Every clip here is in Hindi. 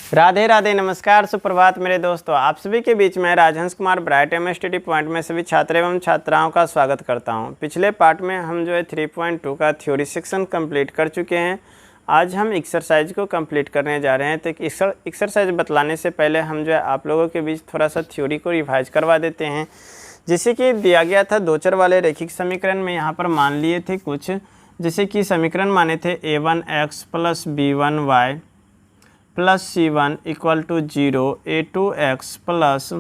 राधे राधे, नमस्कार, सुप्रभात मेरे दोस्तों। आप सभी के बीच में राजहंस कुमार ब्राइट एमएसटीडी पॉइंट में सभी छात्र एवं छात्राओं का स्वागत करता हूं। पिछले पार्ट में हम जो है 3.2 का थ्योरी सेक्शन कंप्लीट कर चुके हैं। आज हम एक्सरसाइज को कंप्लीट करने जा रहे हैं। तो एक्सरसाइज बतलाने से पहले हम जो है आप लोगों के बीच थोड़ा सा थ्योरी को रिवाइज करवा देते हैं। जैसे कि दिया गया था दो चर वाले रैखिक समीकरण में यहाँ पर मान लिए थे कुछ, जैसे कि समीकरण माने थे a1x plus b1y plus c1 equal to 0, a2x plus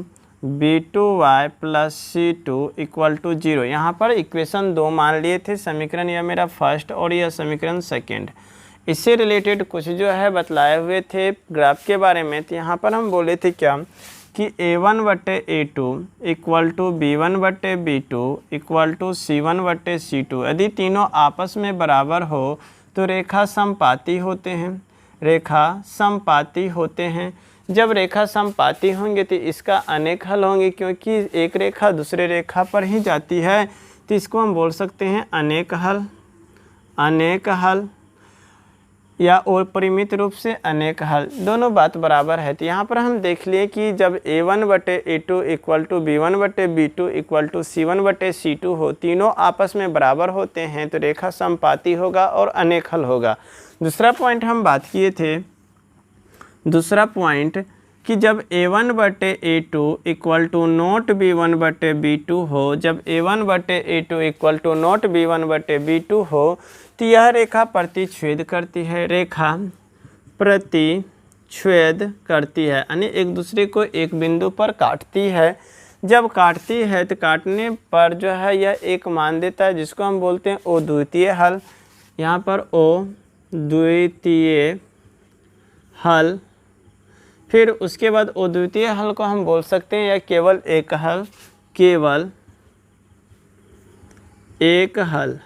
b2y plus c2 equal to 0। यहाँ पर इक्वेशन 2 मान लिए थे। समीकरण यह मेरा फर्स्ट और यह समीकरण सेकंड। इससे रिलेटेड कुछ जो है बतलाए हुए थे ग्राफ के बारे में। तो यहाँ पर हम बोले थे क्या कि a1/a2 equal to b1/b2 equal to c1/c2। यदि तीनों आपस में बराबर हो तो रेखा समपाती होते हैं। रेखा समपाती होते हैं। जब रेखा समपाती होंगे तो इसका अनेक हल होंगे, क्योंकि एक रेखा दूसरे रेखा पर ही जाती है। तो इसको हम बोल सकते हैं अनेक हल, अनेक हल या और परिमित रूप से अनेक हल, दोनों बात बराबर है। तो यहाँ पर हम देख लिए कि जब a1/a2 equal to b1/b2 equal to c1/c2 हो, तीनों आपस में बराबर होते हैं तो रेखा समपाती होगा और अनेक हल होगा। दूसरा पॉइंट हम बात किए थे, दूसरा पॉइंट कि जब a1/a2 equal to not b1/b2 हो, जब a1/a2 equal to not b1/b2 हो, तो यह रेखा प्रतिच्छेद करती है। रेखा प्रतिच्छेद करती है यानी एक दूसरे को एक बिंदु पर काटती है। जब काटती है तो काटने पर जो है यह एक मान देता है, जिसको हम बोलते हैं ओ द्वितीय हल। यहाँ पर ओ द्वितीय हल। फिर उसके बाद ओ द्वितीय हल को हम बोल सकते हैं या केवल एक हल, केवल एक हल।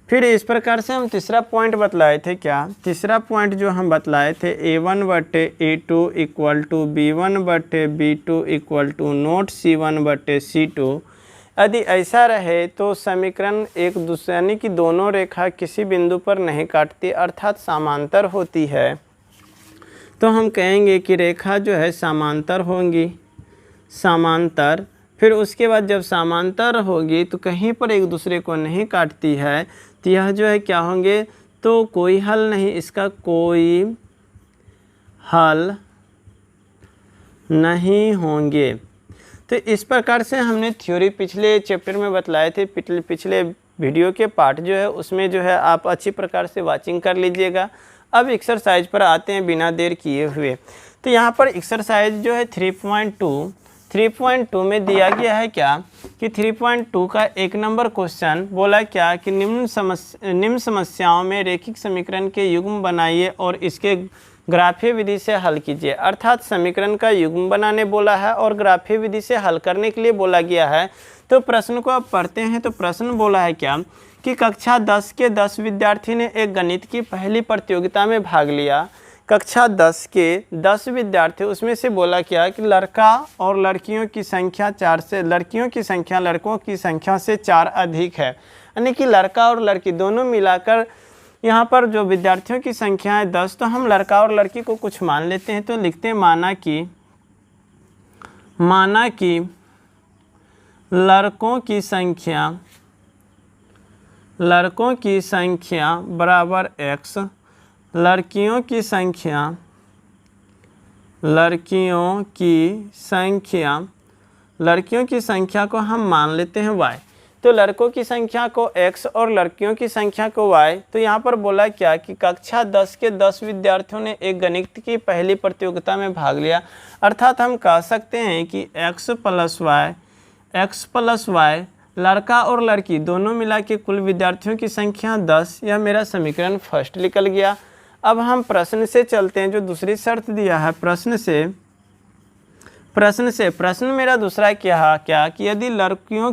फिर इस प्रकार से हम तीसरा पॉइंट बतलाए थे क्या, तीसरा पॉइंट जो हम बतलाए थे a1/a2 equal to b1/b2 equal to not c1/c2। यदि ऐसा रहे तो समीकरण एक दूसरे यानी कि दोनों रेखा किसी बिंदु पर नहीं काटती, अर्थात समांतर होती है, तो हम कहेंगे कि रेखा जो है समांतर होंगी, समांतर। फिर उसके बाद जब समांतर होगी तो कहीं पर एक दूसरे को नहीं काटती है, तो यह जो है क्या होंगे, तो कोई हल नहीं, इसका कोई हल नहीं होंगे। तो इस प्रकार से हमने थ्योरी पिछले चैप्टर में बतलाए थे। पिछले वीडियो के पार्ट जो है उसमें जो है आप अच्छी प्रकार से वाचिंग कर लीजिएगा। अब एक्सरसाइज पर आते हैं बिना देर किए हुए। तो यहाँ पर एक्सरसाइज जो है 3.2 में दिया गया है क्या कि 3.2 का 1 नंबर क्वेश्चन बोला क्या कि निम्न समस्याओं में रैखिक समीकरण के युग्म बनाइए और इसके ग्राफीय विधि से हल कीजिए। अर्थात समीकरण का युग्म बनाने बोला है और ग्राफीय विधि से हल करने के लिए बोला गया है। तो प्रश्न को अब पढ़ते हैं। तो प्रश्न बोला है क्या कि कक्षा 10 के 10 विद्यार्थी ने एक गणित की पहली प्रतियोगिता में भाग लिया। कक्षा 10 के 10 विद्यार्थी, उसमें से बोला क्या कि लड़का और लड़कियों की संख्या 4 से, लड़कियों की संख्या लड़कों की संख्या से 4 अधिक है। यानी कि लड़का और लड़की दोनों मिलाकर यहाँ पर जो विद्यार्थियों की संख्या है 10, तो हम लड़का और लड़की को कुछ मान लेते हैं। तो लिखते हैं माना कि लड़कों की संख्या बराबर x, लड़कियों की संख्या को हम मान लेते हैं y। तो लड़कों की संख्या को x और लड़कियों की संख्या को y। तो यहाँ पर बोला क्या कि कक्षा 10 के 10 विद्यार्थियों ने एक गणित की पहली प्रतियोगिता में भाग लिया। अर्थात हम कह सकते हैं कि x प्लस y लड़का और लड़की दोनों मिला के कुल विद्यार्थियों की संख्या 10। यह मेरा समीकरण फर्स्ट निकल गया। अब हम प्रश्न से चलते हैं, जो दूसरी शर्त दिया है प्रश्न मेरा दूसरा क्या कि यदि लड़कों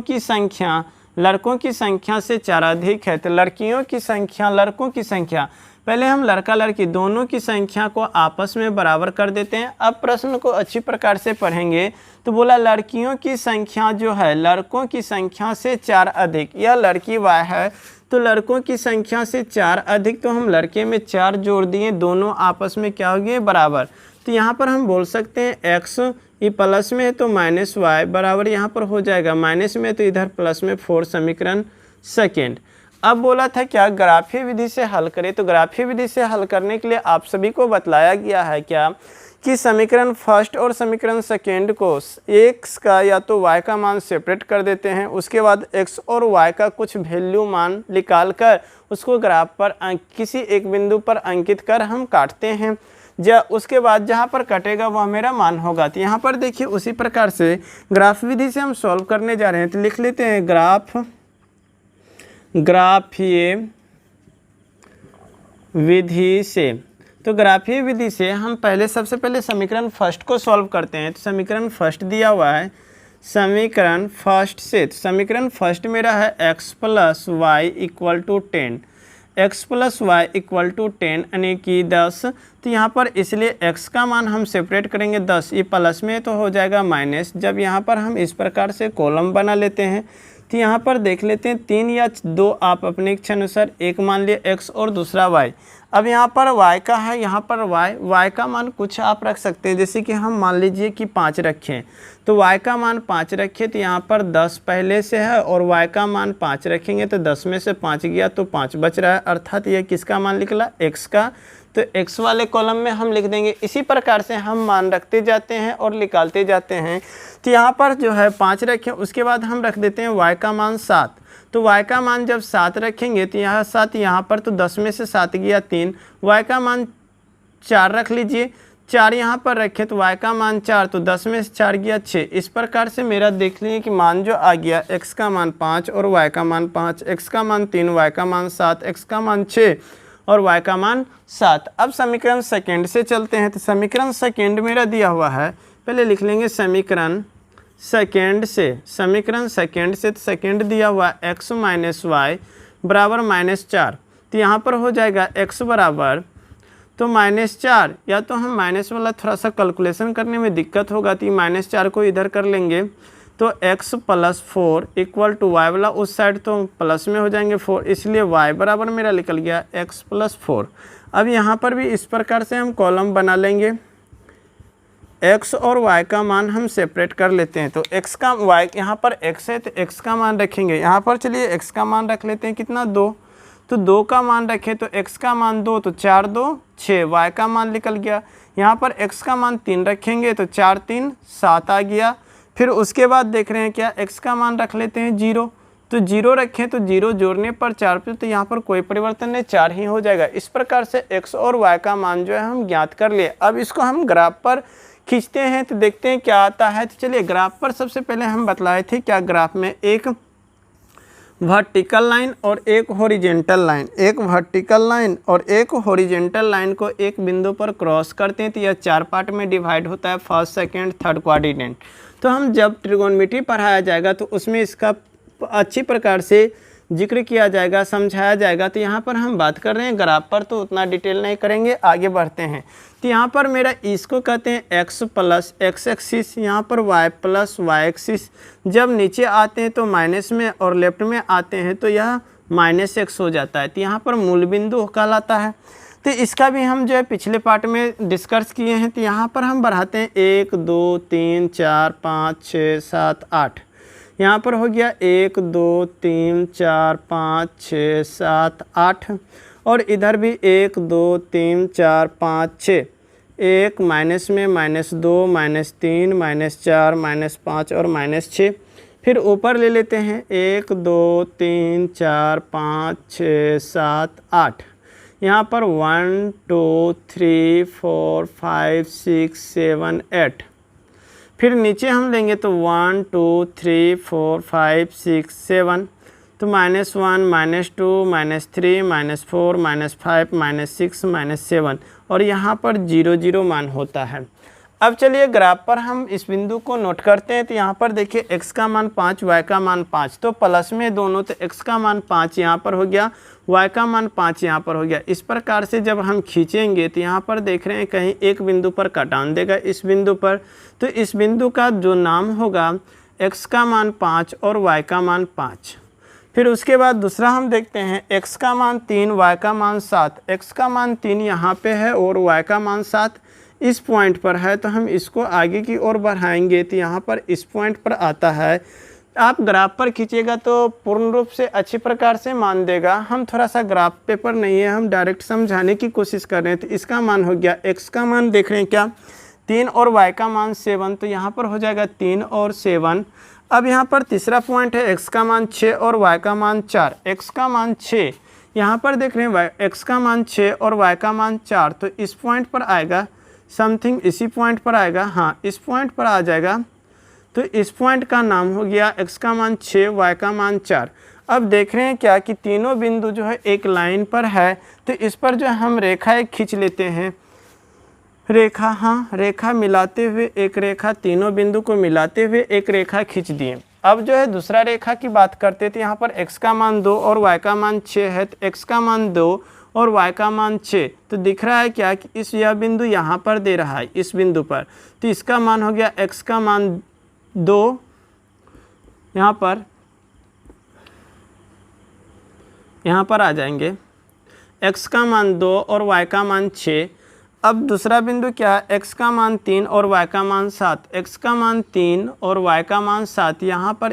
की संख्या से 4 अधिक है, तो लड़कों की संख्या पहले हम लड़का लड़की दोनों की संख्या को आपस में बराबर कर देते हैं। अब प्रश्न को अच्छी प्रकार से पढ़ेंगे तो बोला लड़कियों की संख्या जो है लड़कों की संख्या से 4 अधिक, यह लड़की y है। तो लड़कों की संख्या से 4 अधिक, तो हम लड़के में 4 जोड़ दिए, दोनों आपस में क्या हो गए बराबर। तो यहाँ पर हम बोल सकते हैं x ये प्लस में है तो माइनस वाई बराबर यहाँ पर हो जाएगा माइनस में, तो इधर प्लस में 4 समीकरण सेकेंड। अब बोला था क्या ग्राफीय विधि से हल करें, तो ग्राफीय विधि से हल करने के लिए आप सभी को बतलाया गया है क्या कि समीकरण फर्स्ट और समीकरण सेकेंड को x का या तो y का मान सेपरेट कर देते हैं, उसके बाद x और y का कुछ वैल्यू मान निकाल कर उसको ग्राफ पर किसी एक बिंदु पर अंकित कर हम काटते हैं, उसके बाद जहाँ पर कटेगा वह मेरा मान होगा। तो यहाँ पर देखिए उसी प्रकार से ग्राफ विधि से हम सॉल्व करने जा रहे हैं। तो लिख लेते हैं ग्राफीय विधि से। तो ग्राफीय विधि से हम सबसे पहले समीकरण फर्स्ट को सॉल्व करते हैं। तो समीकरण फर्स्ट दिया हुआ है, समीकरण फर्स्ट से, तो समीकरण फर्स्ट मेरा है x plus y equal to 10, x plus y equal to 10 यानी कि 10। तो यहाँ पर इसलिए x का मान हम सेपरेट करेंगे 10, ये प्लस में तो हो जाएगा माइनस। जब यहाँ पर हम इस प्रकार से कॉलम बना लेते हैं तो यहाँ पर देख लेते हैं 3 या 2 आप अपने इच्छा अनुसार, एक मान लिए x और दूसरा y। अब यहाँ पर y का है, यहाँ पर y का मान कुछ आप रख सकते हैं, जैसे कि हम मान लीजिए कि 5 रखें, तो y का मान 5 रखें तो यहाँ पर 10 पहले से है और y का मान 5 रखेंगे तो 10 में से 5 गया तो 5 बच रहा है, अर्थात यह किसका मान निकला x का। तो x वाले कॉलम में हम लिख देंगे। इसी प्रकार से हम मान रखते जाते हैं और निकालते जाते हैं। तो यहाँ पर जो है 5 रखें, उसके बाद हम रख देते हैं y का मान 7। तो y का मान जब 7 रखेंगे तो यहाँ 7, यहाँ पर तो 10 में से 7 गया 3, y का मान 4 रख लीजिए, 4 यहाँ पर रखे तो y का मान 4, तो 10 में से 4 गया 6। इस प्रकार से मेरा देख लीजिए कि मान जो आ गया x का मान 5 और y का मान 5, x का मान 3, y का मान 7, x का मान 6 और y का मान 7। अब समीकरण सेकेंड से चलते हैं। तो समीकरण सेकेंड मेरा दिया हुआ है, पहले लिख लेंगे समीकरण सेकेंड से। समीकरण सेकेंड से, तो सेकेंड दिया हुआ x माइनस वाई बराबर -4। तो यहाँ पर हो जाएगा x बराबर तो -4, या तो हम माइनस वाला थोड़ा सा कैलकुलेशन करने में दिक्कत होगा तो -4 को इधर कर लेंगे, तो x plus 4 equal to y वाला उस साइड तो प्लस में हो जाएंगे 4, इसलिए y बराबर मेरा निकल गया x प्लस 4। अब यहाँ पर भी इस प्रकार से हम कॉलम बना लेंगे, x और y का मान हम सेपरेट कर लेते हैं। तो x का y यहाँ पर x है तो x का मान रखेंगे, यहाँ पर चलिए x का मान रख लेते हैं कितना 2, तो 2 का मान रखें तो x का मान 2, तो 4 2 6, y का मान निकल गया। यहाँ पर x का मान 3 रखेंगे तो 4 3 7 आ गया। फिर उसके बाद देख रहे हैं क्या x का मान रख लेते हैं 0, तो 0 रखें तो 0 जोड़ने पर 4 पे, तो यहाँ पर कोई परिवर्तन नहीं, 4 ही हो जाएगा। इस प्रकार से x और y का मान जो है हम ज्ञात कर लिए। अब इसको हम ग्राफ पर खींचते हैं तो देखते हैं क्या आता है। तो चलिए ग्राफ पर सबसे पहले हम बतलाए थे क्या, ग्राफ में एक वर्टिकल लाइन और एक हॉरिजेंटल लाइन, एक वर्टिकल लाइन और एक हॉरिजेंटल लाइन को एक बिंदु पर क्रॉस करते हैं तो यह 4 पार्ट में डिवाइड होता है, फर्स्ट सेकंड थर्ड क्वाड्रेंट। तो हम जब ट्रिगोनोमेट्री पढ़ाया जाएगा तो उसमें इसका अच्छी प्रकार से जिक्र किया जाएगा, समझाया जाएगा। तो यहाँ पर हम बात कर रहे हैं ग्राफ पर, तो उतना डिटेल नहीं करेंगे, आगे बढ़ते हैं। तो यहाँ पर मेरा इसको कहते हैं x प्लस x एक्सिस, यहाँ पर y प्लस y एक्सिस। जब नीचे आते हैं तो माइनस में और लेफ्ट में आते हैं तो यह -x हो जाता है। तो यहाँ पर मूल बिंदु कहलाता है। तो इसका भी हम जो है पिछले पार्ट में डिस्कस किए हैं। तो यहाँ पर हम बढ़ाते हैं 1 2 3 4 5 6 7 8, यहाँ पर हो गया 1 2 3 4 5 6 7 8, और इधर भी 1 2 3 4 5 6, 1 माइनस में -2 -3 -4 -5 और -6। फिर ऊपर ले लेते हैं 1 2 3 4 5 6 7 8, यहाँ पर 1 2 3 4 5 6 7 8। फिर नीचे हम लेंगे तो 1 2 3 4 5 6 7, तो -1 -2 -3 -4 -5 -6 -7, और यहाँ पर 0 0 मान होता है। अब चलिए ग्राफ पर हम इस बिंदु को नोट करते हैं। तो यहाँ पर देखिए x का मान 5 y का मान 5, तो प्लस में दोनों, तो x का मान 5 यहाँ पर हो गया, y का मान 5 यहाँ पर हो गया। इस प्रकार से जब हम खींचेंगे तो यहाँ पर देख रहे हैं कहीं एक बिंदु पर काटान देगा, इस बिंदु पर, तो इस बिंदु का जो नाम होगा x का मान 5 और y का मान 5। फिर उसके बाद दूसरा हम देखते हैं x का मान 3 y का मान 7। x का मान 3 यहाँ पे है और y का मान 7 इस पॉइंट पर है, तो हम इसको आगे की ओर बढ़ाएंगे तो यहाँ पर इस पॉइंट पर आता है। आप ग्राफ पर खींचेगा तो पूर्ण रूप से अच्छी प्रकार से मान देगा। हम थोड़ा सा ग्राफ पेपर नहीं है, हम डायरेक्ट समझाने की कोशिश कर रहे हैं। तो इसका मान हो गया, x का मान देख रहे हैं क्या 3 और y का मान 7, तो यहाँ पर हो जाएगा 3 और 7। अब यहाँ पर तीसरा पॉइंट है x का मान 6 और y का मान 4। x का मान 6, यहाँ पर देख रहे हैं x का मान 6 और y का मान 4, तो इस पॉइंट पर आएगा समथिंग, इसी पॉइंट पर आएगा, हाँ इस पॉइंट पर आ जाएगा। तो इस पॉइंट का नाम हो गया x का मान 6 y का मान 4। अब देख रहे हैं क्या कि तीनों बिंदु जो है एक लाइन पर है, तो इस पर जो हम रेखा एक खींच लेते हैं। रेखा, हाँ रेखा मिलाते हुए एक रेखा, तीनों बिंदु को मिलाते हुए एक रेखा खींच दिए। अब जो है दूसरा रेखा की बात करते थे। यहाँ पर x का मान 2 और y का मान 6 है, तो x का मान 2 और y का मान 6, तो दिख रहा है क्या कि यह बिंदु यहाँ पर दे रहा है, इस बिंदु पर, तो इसका मान हो गया x का मान 2, यहाँ पर आ जाएंगे x का मान 2 और y का मान 6। अब दूसरा बिंदु क्या है, x का मान 3 और y का मान 7। x का मान 3 और y का मान 7, यहाँ पर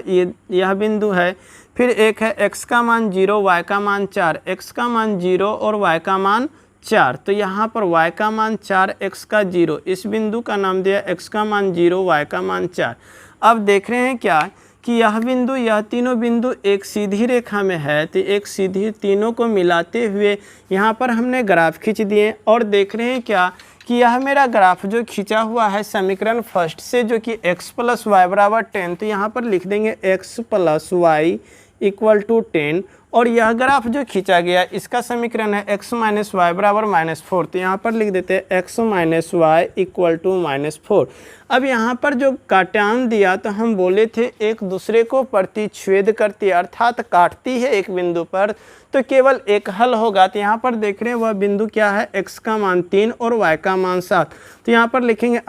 यह बिंदु है। फिर एक है x का मान 0 y का मान 4। x का मान 0 और y का मान 4, तो यहाँ पर y का मान 4 x का 0, इस बिंदु का नाम दिया x का मान 0 y का मान 4। अब देख रहे हैं क्या कि यह बिंदु, यह तीनों बिंदु एक सीधी रेखा में है, तो एक सीधी तीनों को मिलाते हुए यहाँ पर हमने ग्राफ खींच दिए। और देख रहे हैं क्या कि यह मेरा ग्राफ जो खींचा हुआ है समीकरण फर्स्ट से, जो कि x + y = 10, तो यहाँ पर लिख देंगे x + y = 10। और यह ग्राफ जो खींचा गया इसका समीकरण है x - y = -4, तो यहाँ पर लिख देते हैं x - y = -4। अब यहाँ पर जो काटान दिया, तो हम बोले थे एक दूसरे को प्रतिच्छेद करती है, अर्थात काटती है एक बिंदु पर, तो केवल एक हल होगा। तो यहाँ पर देख रहे हैं वह बिंदु क्या है, x का मान 3 और y का मान 7, तो यहाँ पर लिखेंगे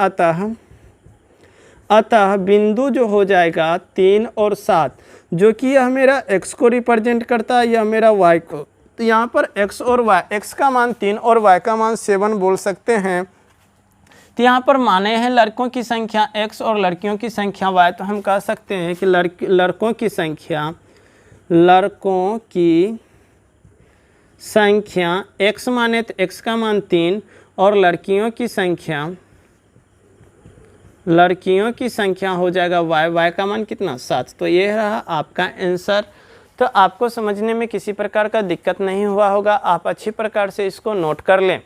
अतः बिंदु जो हो जाएगा 3 और 7, जो कि यह मेरा x को रिप्रेजेंट करता है, यह मेरा y को, तो यहाँ पर x और y, x का मान 3 और y का मान 7 बोल सकते हैं। तो यहाँ पर माने हैं लड़कों की संख्या x और लड़कियों की संख्या y, तो हम कह सकते हैं कि लड़कों की संख्या x माने तो x का मान 3 और लड़कियों की संख्या हो जाएगा y का मान कितना 7। तो ये रहा आपका आंसर। तो आपको समझने में किसी प्रकार का दिक्कत नहीं हुआ होगा, आप अच्छी प्रकार से इसको नोट कर लें।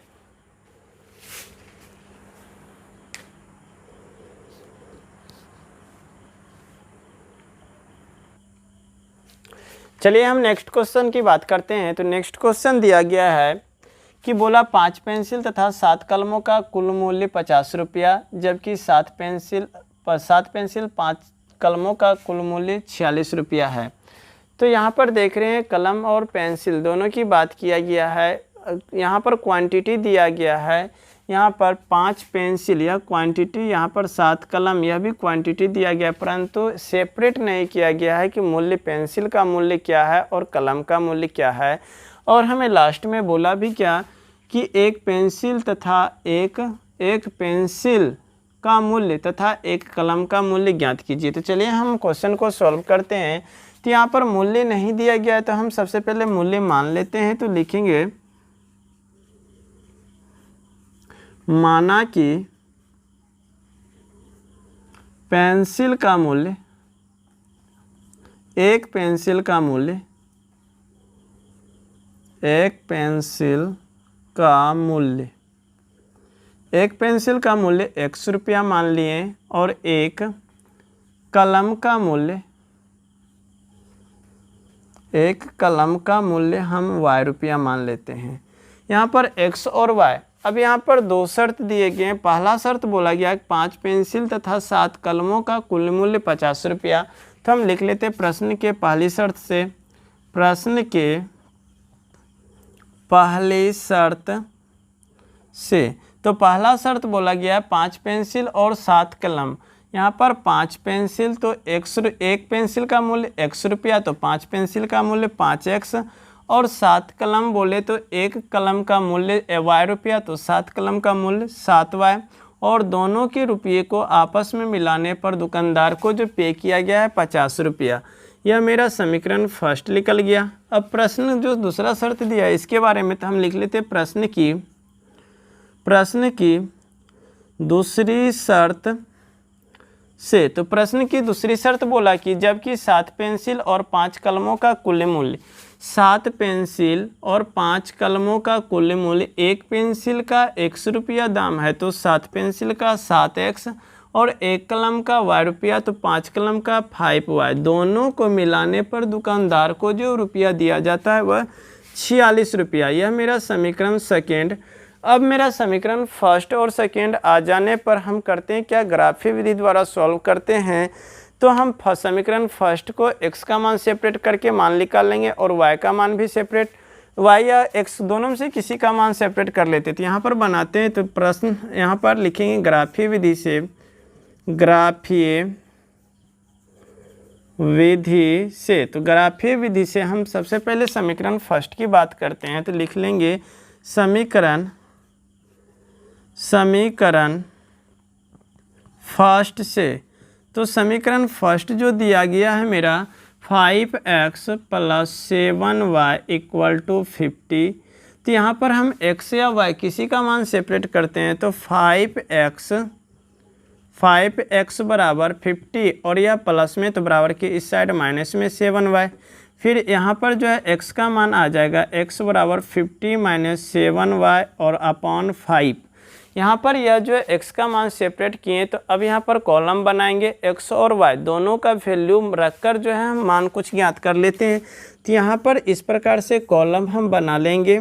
चलिए हम नेक्स्ट क्वेश्चन की बात करते हैं। तो नेक्स्ट क्वेश्चन दिया गया है कि बोला 5 पेंसिल तथा 7 कलमों का कुल मूल्य 50 रुपया, जबकि 7 पेंसिल 5 कलमों का कुल मूल्य 46 रुपया है। तो यहाँ पर देख रहे हैं कलम और पेंसिल दोनों की बात किया गया है। यहाँ पर क्वांटिटी दिया गया है, यहाँ पर 5 पेंसिल यह क्वांटिटी, यहाँ पर 7 कलम यह भी क्वांटिटी दिया गया, परंतु सेपरेट नहीं किया गया है कि मूल्य पेंसिल का मूल्य क्या है और कलम का मूल्य क्या है। और हमें लास्ट में बोला भी क्या कि एक पेंसिल का मूल्य तथा एक कलम का मूल्य ज्ञात कीजिए। तो चलिए हम क्वेश्चन को सॉल्व करते हैं। तो यहाँ पर मूल्य नहीं दिया गया है, तो हम सबसे पहले मूल्य मान लेते हैं। तो लिखेंगे माना कि पेंसिल का मूल्य, एक पेंसिल का मूल्य x रुपया मान लिए, और एक कलम का मूल्य हम y रुपया मान लेते हैं। यहाँ पर x और y, अब यहाँ पर 2 शर्त दिए गए हैं। पहला शर्त बोला गया 5 पेंसिल तथा 7 कलमों का कुल मूल्य 50 रुपया। तो हम लिख लेते हैं प्रश्न के पहली शर्त से। तो पहला शर्त बोला गया 5 पेंसिल और 7 कलम, यहाँ पर 5 पेंसिल तो एक पेंसिल का मूल्य x रुपया, तो 5 पेंसिल का मूल्य 5x, और 7 कलम बोले तो एक कलम का मूल्य y रुपया, तो 7 कलम का मूल्य 7y, और दोनों के रुपये को आपस में मिलाने पर दुकानदार को जो पे किया गया है 50 रुपया। यह मेरा समीकरण फर्स्ट निकल गया। अब प्रश्न जो दूसरा शर्त दिया है इसके बारे में तो हम लिख लेते हैं प्रश्न की दूसरी शर्त से। तो प्रश्न की दूसरी शर्त बोला कि जबकि 7 पेंसिल और 5 कलमों का कुल मूल्य 7 पेंसिल और 5 कलमों का कुल मूल्य, एक पेंसिल का x रुपया दाम है तो 7 पेंसिल का 7x और एक कलम का y रुपया तो 5 कलम का 5y, दोनों को मिलाने पर दुकानदार को जो रुपया दिया जाता है वह 46 रुपया। यह मेरा समीकरण सेकेंड। अब मेरा समीकरण फर्स्ट और सेकेंड आ जाने पर हम करते हैं क्या, ग्राफीय विधि द्वारा सॉल्व करते हैं। तो हम समीकरण फर्स्ट को x का मान सेपरेट करके मान निकाल लेंगे और y का मान भी सेपरेट, y या x दोनों में से किसी का मान सेपरेट कर लेते। तो यहाँ पर बनाते हैं, तो प्रश्न यहाँ पर लिखेंगे ग्राफीय विधि से। तो ग्राफीय विधि से हम सबसे पहले समीकरण फर्स्ट की बात करते हैं। तो लिख लेंगे समीकरण फर्स्ट से। तो समीकरण फर्स्ट जो दिया गया है मेरा 5x + 7y = 50। तो यहाँ पर हम x या y किसी का मान सेपरेट करते हैं। तो 5x बराबर 50 और यह प्लस में तो बराबर के इस साइड माइनस में 7y। फिर यहाँ पर जो है x का मान आ जाएगा x बराबर 50 - 7y और अपॉन 5। यहाँ पर यह जो है x का मान सेपरेट किए, तो अब यहाँ पर कॉलम बनाएंगे x और y दोनों का वैल्यू रखकर जो है हम मान कुछ ज्ञात कर लेते हैं। तो यहाँ पर इस प्रकार से कॉलम हम बना लेंगे।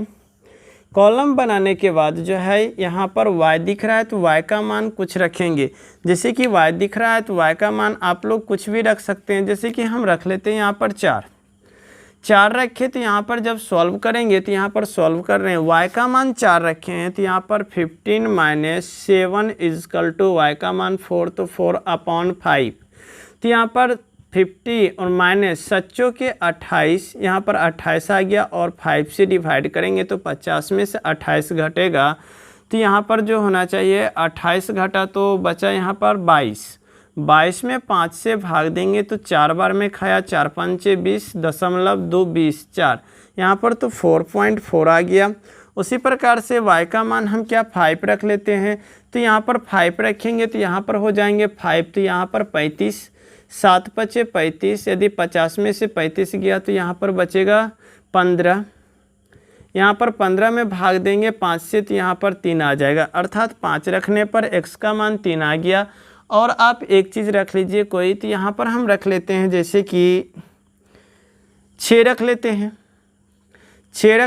कॉलम बनाने के बाद जो है यहाँ पर y दिख रहा है तो y का मान कुछ रखेंगे। जैसे कि y दिख रहा है तो y का मान आप लोग कुछ भी रख सकते हैं। जैसे कि हम रख लेते हैं यहाँ पर 4 रखे, तो यहाँ पर जब सॉल्व करेंगे तो यहाँ पर सॉल्व कर रहे हैं y का मान 4 रखे हैं, तो यहाँ पर 15 - 7 = y का मान 4, तो 4/5। तो यहाँ पर 50 और माइनस सच्चों के 28, यहाँ पर 28 आ गया और 5 से डिवाइड करेंगे तो 50 में से 28 घटेगा। तो यहाँ पर जो होना चाहिए 28 घटा तो बचा यहाँ पर 22 में 5 से भाग देंगे तो 4 बार में खाया, 4 × 5 = 20.2 4, यहाँ पर तो 4.4 आ गया। उसी प्रकार से y का मान हम क्या 5 रख लेते हैं। तो यहाँ पर 5 रखेंगे तो यहाँ पर हो जाएंगे 5, तो यहाँ पर 35, 7 × 5 = 35, यदि 50 में से 35 गया तो यहाँ पर बचेगा 15। यहाँ पर 15 में भाग देंगे 5 से तो यहाँ पर 3 आ जाएगा, अर्थात 5 रखने पर x का मान 3 आ गया। और आप एक चीज़ रख लीजिए कोई, तो यहाँ पर हम रख लेते हैं जैसे कि 6 रख लेते हैं। 6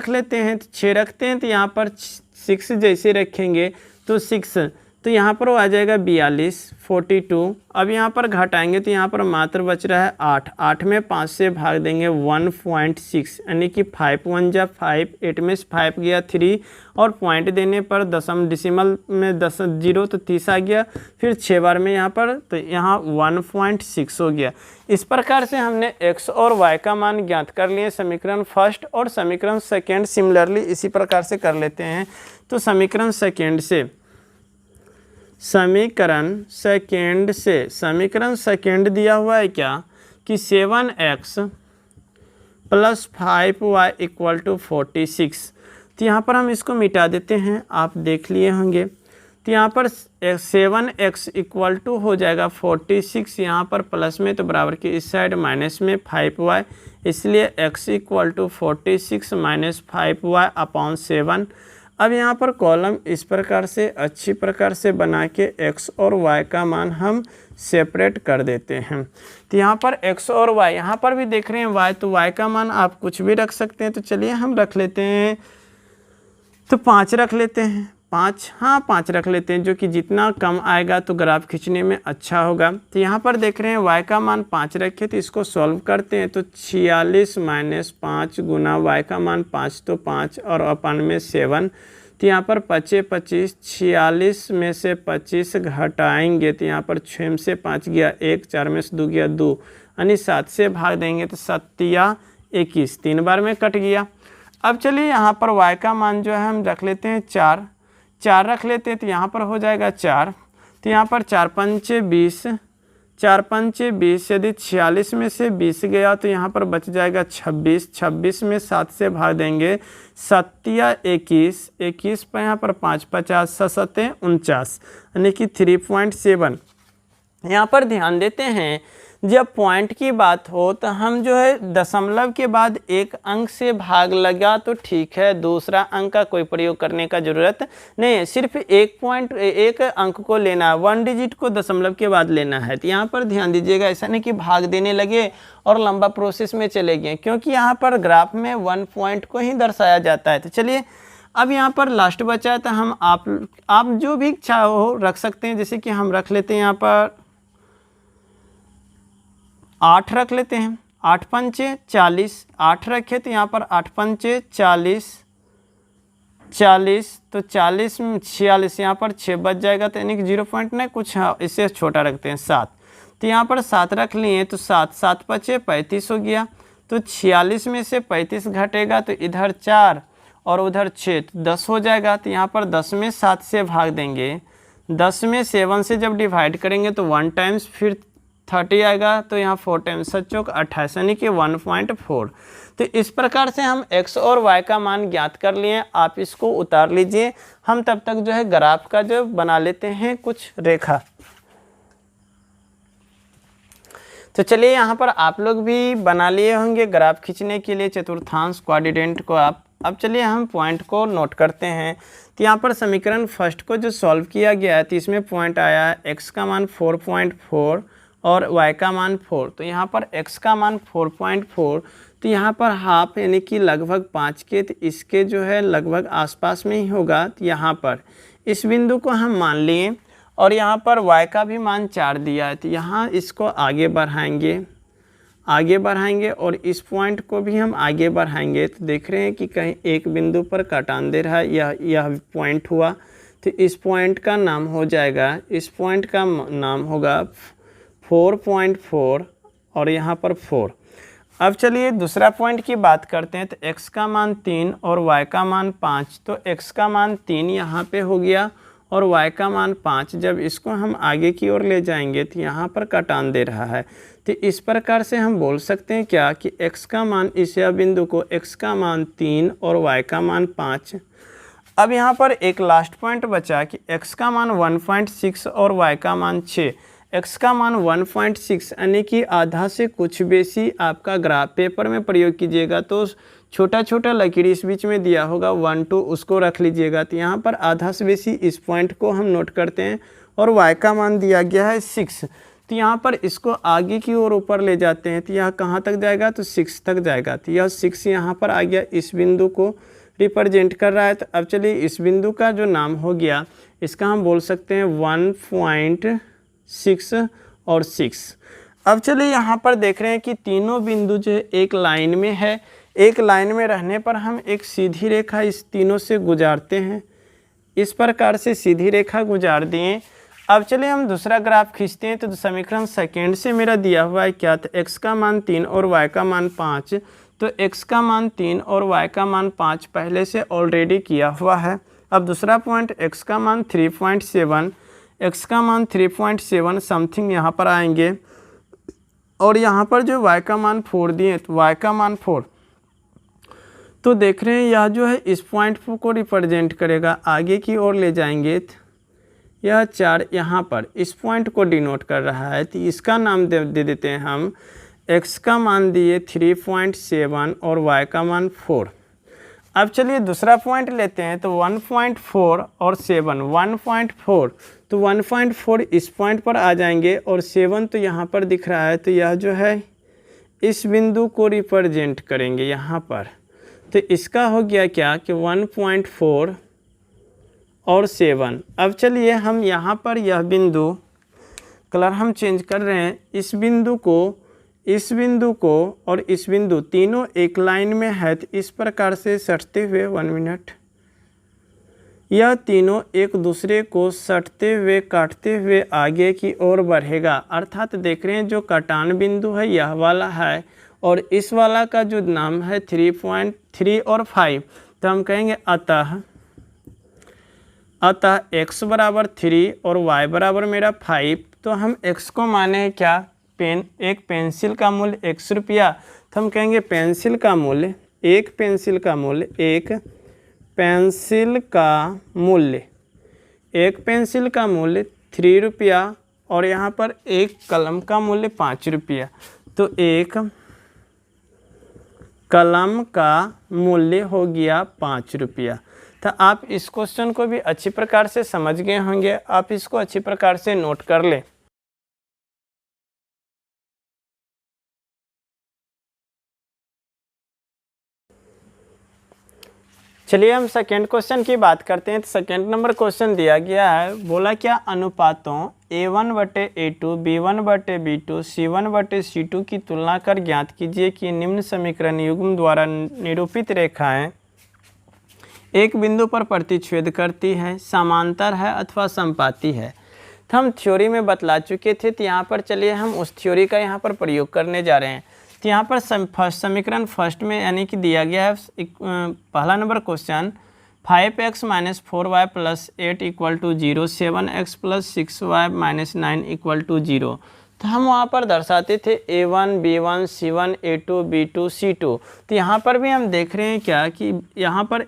रखते हैं तो यहाँ पर 6 जैसे रखेंगे तो 6, तो यहाँ पर वो आ जाएगा 42। अब यहाँ पर घटाएंगे तो यहाँ पर मात्र बच रहा है 8 में 5 से भाग देंगे 1.6, यानी कि 5 × 1 = 5, 8 में से 5 गया 3 और पॉइंट देने पर दशम डिसिमल में 0 तो 30 आ गया। फिर 6 बार में यहाँ पर तो यहाँ 1.6 हो गया। इस प्रकार से हमने x और y का मान ज्ञात कर लिए समीकरण फर्स्ट और समीकरण सेकेंड। सिमिलरली इसी प्रकार से कर लेते हैं। तो समीकरण सेकेंड दिया हुआ है क्या कि 7x + 5y = 46। तो यहाँ पर हम इसको मिटा देते हैं, आप देख लिए होंगे। तो यहाँ पर 7x = हो जाएगा 46, यहाँ पर प्लस में तो बराबर के इस साइड माइनस में 5y, इसलिए x = 46 - 5y अपॉन 7। अब यहाँ पर कॉलम इस प्रकार से अच्छी प्रकार से बना के x और y का मान हम सेपरेट कर देते हैं। तो यहाँ पर x और y, यहाँ पर भी देख रहे हैं y, तो y का मान आप कुछ भी रख सकते हैं। तो चलिए हम रख लेते हैं, तो 5 रख लेते हैं। 5 रख लेते हैं, जो कि जितना कम आएगा तो ग्राफ खींचने में अच्छा होगा। तो यहाँ पर देख रहे हैं y का मान 5 रखे, तो इसको सॉल्व करते हैं। तो 46 - 5 × y का मान 5 तो 5 और अपन में 7। तो यहाँ पर 25 25, 46 में से 25 घटाएंगे तो यहाँ पर 6 से 5 गया 1, 4 में से 2 गया 2, यानी 7 से भाग देंगे तो 7 या 21, 3 बार में कट गया। अब चलिए यहाँ पर y का मान जो है हम रख लेते हैं 4 रख लेते हैं तो यहाँ पर हो जाएगा 4। तो यहाँ पर 4 पंचे 20, 4 पंचे 20, यदि 46 में से 20 गया तो यहाँ पर बच जाएगा 26, 26 में 7 से भाग देंगे 7 या 21, 21 पर यहाँ पर 5 50, 7 49, यानी कि 3.7। यहाँ पर ध्यान देते हैं जब पॉइंट की बात हो तो हम जो है दशमलव के बाद एक अंक से भाग लगा तो ठीक है, दूसरा अंक का कोई प्रयोग करने का ज़रूरत नहीं है, सिर्फ एक अंक को लेना है, 1 डिजिट को दशमलव के बाद लेना है। तो यहाँ पर ध्यान दीजिएगा, ऐसा नहीं कि भाग देने लगे और लंबा प्रोसेस में चले गए, क्योंकि यहाँ पर ग्राफ में 1 पॉइंट को ही दर्शाया जाता है। तो चलिए अब यहाँ पर लास्ट बचा है तो हम आप जो भी इच्छा हो रख सकते हैं, जैसे कि हम रख लेते हैं यहाँ पर 8 रख लेते हैं, 8 पंचे 40, 8 रखे तो यहाँ पर 8 पंचे 40, 40 तो 40 में 46, यहाँ पर 6 बच जाएगा तो यानी कि 0 पॉइंट नहीं कुछ, हाँ इससे छोटा रखते हैं 7, तो यहाँ पर 7 रख लिए तो 7 7 पचे 35 हो गया। तो 46 में से 35 घटेगा तो इधर 4 और उधर 6 तो 10 हो जाएगा। तो यहाँ पर 10 में 7 से भाग देंगे, 10 में 7 से जब डिवाइड करेंगे तो 1 टाइम्स फिर 30 आएगा, तो यहाँ 4 टाइम्स 7 चौक 28, यानी कि 1.4। तो इस प्रकार से हम x और y का मान ज्ञात कर लिए। आप इसको उतार लीजिए, हम तब तक जो है ग्राफ का जो बना लेते हैं कुछ रेखा। तो चलिए यहाँ पर आप लोग भी बना लिए होंगे ग्राफ खींचने के लिए चतुर्थांश क्वाड्रेंट को आप। अब चलिए हम पॉइंट को नोट करते हैं। तो यहाँ पर समीकरण फर्स्ट को जो सॉल्व किया गया है तो इसमें पॉइंट आया है x का मान 4.4 और y का मान 4। तो यहाँ पर x का मान 4.4, तो यहाँ पर हाफ यानी कि लगभग 5 के, तो इसके जो है लगभग आसपास में ही होगा। तो यहाँ पर इस बिंदु को हम मान लिए और यहाँ पर y का भी मान 4 दिया है, तो यहाँ इसको आगे बढ़ाएंगे और इस पॉइंट को भी हम आगे बढ़ाएंगे। तो देख रहे हैं कि कहीं एक बिंदु पर काटान दे रहा है, यह पॉइंट हुआ, तो इस पॉइंट का नाम हो जाएगा, इस पॉइंट का नाम होगा 4.4 और यहाँ पर 4। अब चलिए दूसरा पॉइंट की बात करते हैं। तो x का मान 3 और y का मान 5, तो x का मान 3 यहाँ पे हो गया और y का मान 5। जब इसको हम आगे की ओर ले जाएंगे तो यहाँ पर काटान दे रहा है, तो इस प्रकार से हम बोल सकते हैं क्या कि x का मान, इस बिंदु को x का मान 3 और y का मान 5। अब यहाँ पर एक लास्ट पॉइंट बचा कि x का मान 1.6 और y का मान 6। x का मान 1.6 यानी कि आधा से कुछ बेसी आपका ग्राफ पेपर में प्रयोग कीजिएगा तो छोटा छोटा लकीर इस बीच में दिया होगा 1 2, उसको रख लीजिएगा। तो यहाँ पर आधा से बेसी इस पॉइंट को हम नोट करते हैं और y का मान दिया गया है 6। तो यहाँ पर इसको आगे की ओर ऊपर ले जाते हैं, तो यह कहाँ तक जाएगा, तो 6 तक जाएगा। तो यह 6 यहाँ पर आ गया, इस बिंदु को रिप्रेजेंट कर रहा है। तो अब चलिए इस बिंदु का जो नाम हो गया इसका हम बोल सकते हैं 1.6 और 6। अब चलिए यहाँ पर देख रहे हैं कि तीनों बिंदु जो है एक लाइन में है। एक लाइन में रहने पर हम एक सीधी रेखा इस तीनों से गुजारते हैं, इस प्रकार से सीधी रेखा गुजार दिए। अब चलिए हम दूसरा ग्राफ खींचते हैं। तो समीकरण सेकेंड से मेरा दिया हुआ है क्या, तो x का मान 3 और y का मान 5। तो x का मान 3 और y का मान 5 पहले से ऑलरेडी किया हुआ है। अब दूसरा पॉइंट x का मान 3.7, x का मान 3.7 समथिंग यहाँ पर आएंगे और यहाँ पर जो y का मान 4 दिए, तो y का मान 4। तो देख रहे हैं यह जो है इस पॉइंट को रिप्रेजेंट करेगा, आगे की ओर ले जाएंगे यह 4 यहाँ पर इस पॉइंट को डिनोट कर रहा है। तो इसका नाम दे देते हैं हम, x का मान दिए 3.7 और y का मान 4। अब चलिए दूसरा पॉइंट लेते हैं। तो 1.4 और 7, 1.4 तो 1.4 इस पॉइंट पर आ जाएंगे और 7 तो यहाँ पर दिख रहा है, तो यह जो है इस बिंदु को रिप्रेजेंट करेंगे यहाँ पर। तो इसका हो गया क्या कि 1.4 और 7। अब चलिए हम यहाँ पर यह बिंदु कलर हम चेंज कर रहे हैं, इस बिंदु को और इस बिंदु तीनों एक लाइन में है। तो इस प्रकार से सटते हुए 1 मिनट, यह तीनों एक दूसरे को सटते हुए काटते हुए आगे की ओर बढ़ेगा। अर्थात देख रहे हैं जो कटान बिंदु है यह वाला है और इस वाला का जो नाम है 3.3 और 5, तो हम कहेंगे अतः x बराबर 3 और y बराबर मेरा 5, तो हम x को माने क्या, एक पेंसिल का मूल्य x रुपया, तो हम कहेंगे एक पेंसिल का मूल्य 3 रुपया और यहाँ पर एक कलम का मूल्य 5 रुपया, तो एक कलम का मूल्य हो गया 5 रुपया। तो आप इस क्वेश्चन को भी अच्छी प्रकार से समझ गए होंगे, आप इसको अच्छी प्रकार से नोट कर लें। चलिए हम सेकेंड क्वेश्चन की बात करते हैं। तो सेकेंड नंबर क्वेश्चन दिया गया है, बोला क्या अनुपातों A1/A2, B1/B2, C1/C2 की तुलना कर ज्ञात कीजिए कि निम्न समीकरण युग्म द्वारा निरूपित रेखाएं एक बिंदु पर प्रतिच्छेद करती है, समांतर है अथवा समपाती है। तो हम थ्योरी में बतला चुके थे, तो यहाँ पर चलिए हम उस थ्योरी का यहाँ पर प्रयोग करने जा रहे हैं। तो यहाँ पर समीकरण फर्स्ट में यानी कि दिया गया है पहला number question 5x - 4y + 8 = 0, 7x + 6y - 9 = 0। तो हम वहाँ पर दर्शाते थे A1, B1, C1, A2, B2, C2। तो यहाँ पर भी हम देख रहे हैं क्या कि यहाँ पर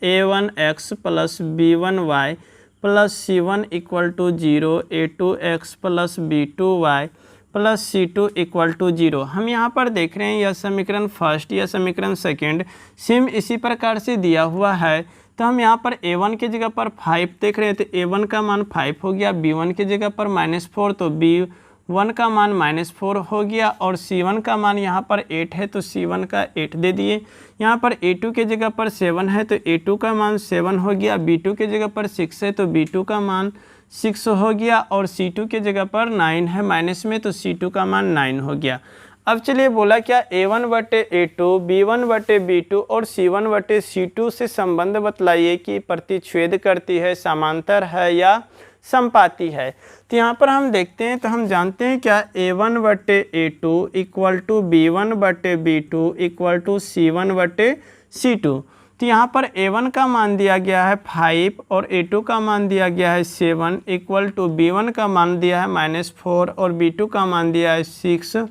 A1x + B1y + C1 = 0, A2x + B2y + C2 = 0। हम यहाँ पर देख रहे हैं यह समीकरण फर्स्ट या समीकरण सेकेंड सेम इसी प्रकार से दिया हुआ है। तो हम यहाँ पर A1 की जगह पर 5 देख रहे हैं, तो A1 का मान 5 हो गया, B1 की जगह पर -4 तो B1 का मान -4 हो गया और C1 का मान यहाँ पर 8 है तो C1 का 8 दे दिए। यहाँ पर A2 के जगह पर 7 है तो A2 का मान 7 हो गया, B2 के जगह पर 6 है तो B2 का मान 6 हो गया और C2 के जगह पर 9 है माइनस में, तो C2 का मान 9 हो गया। अब चलिए बोला क्या A1/A2, B1/B2 और C1/C2 से संबंध बतलाइए कि प्रतिच्छेद करती है, समांतर है या समपाती है। तो यहाँ पर हम देखते हैं, तो हम जानते हैं क्या A1/A2 = B1/B2 = C1/C2। तो यहाँ पर A1 का मान दिया गया है 5 और A2 का मान दिया गया है 7 = B1 का मान दिया है -4 और B2 का मान दिया है 6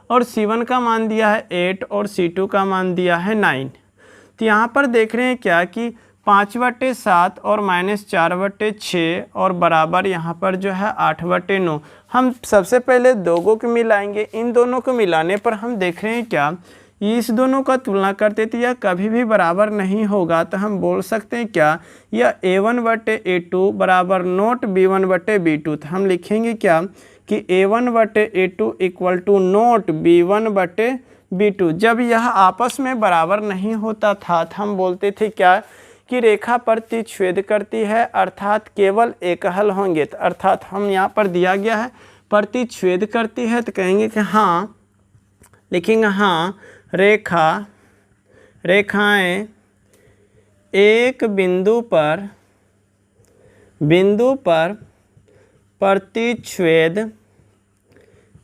और C1 का मान दिया है 8 और C2 का मान दिया है 9। तो यहाँ पर देख रहे हैं क्या कि 5/7 और -4/6 और बराबर यहाँ पर जो है 8/9। हम सबसे पहले दोनों को मिलाएंगे, इन दोनों को मिलाने पर हम देख रहे हैं क्या इस दोनों का तुलना करते तो यह कभी भी बराबर नहीं होगा। तो हम बोल सकते हैं क्या यह A1/A2 बराबर नोट B1/B2। तो हम लिखेंगे क्या कि A1/A2 = नोट B1/B2। जब यह आपस में बराबर नहीं होता था तो हम बोलते थे क्या कि रेखा प्रतिच्छेद करती है, अर्थात केवल एक हल होंगे। तो अर्थात हम यहाँ पर दिया गया है प्रतिच्छेद करती है, तो कहेंगे कि हाँ, लिखेंगे हाँ रेखाएं एक बिंदु पर प्रतिच्छेद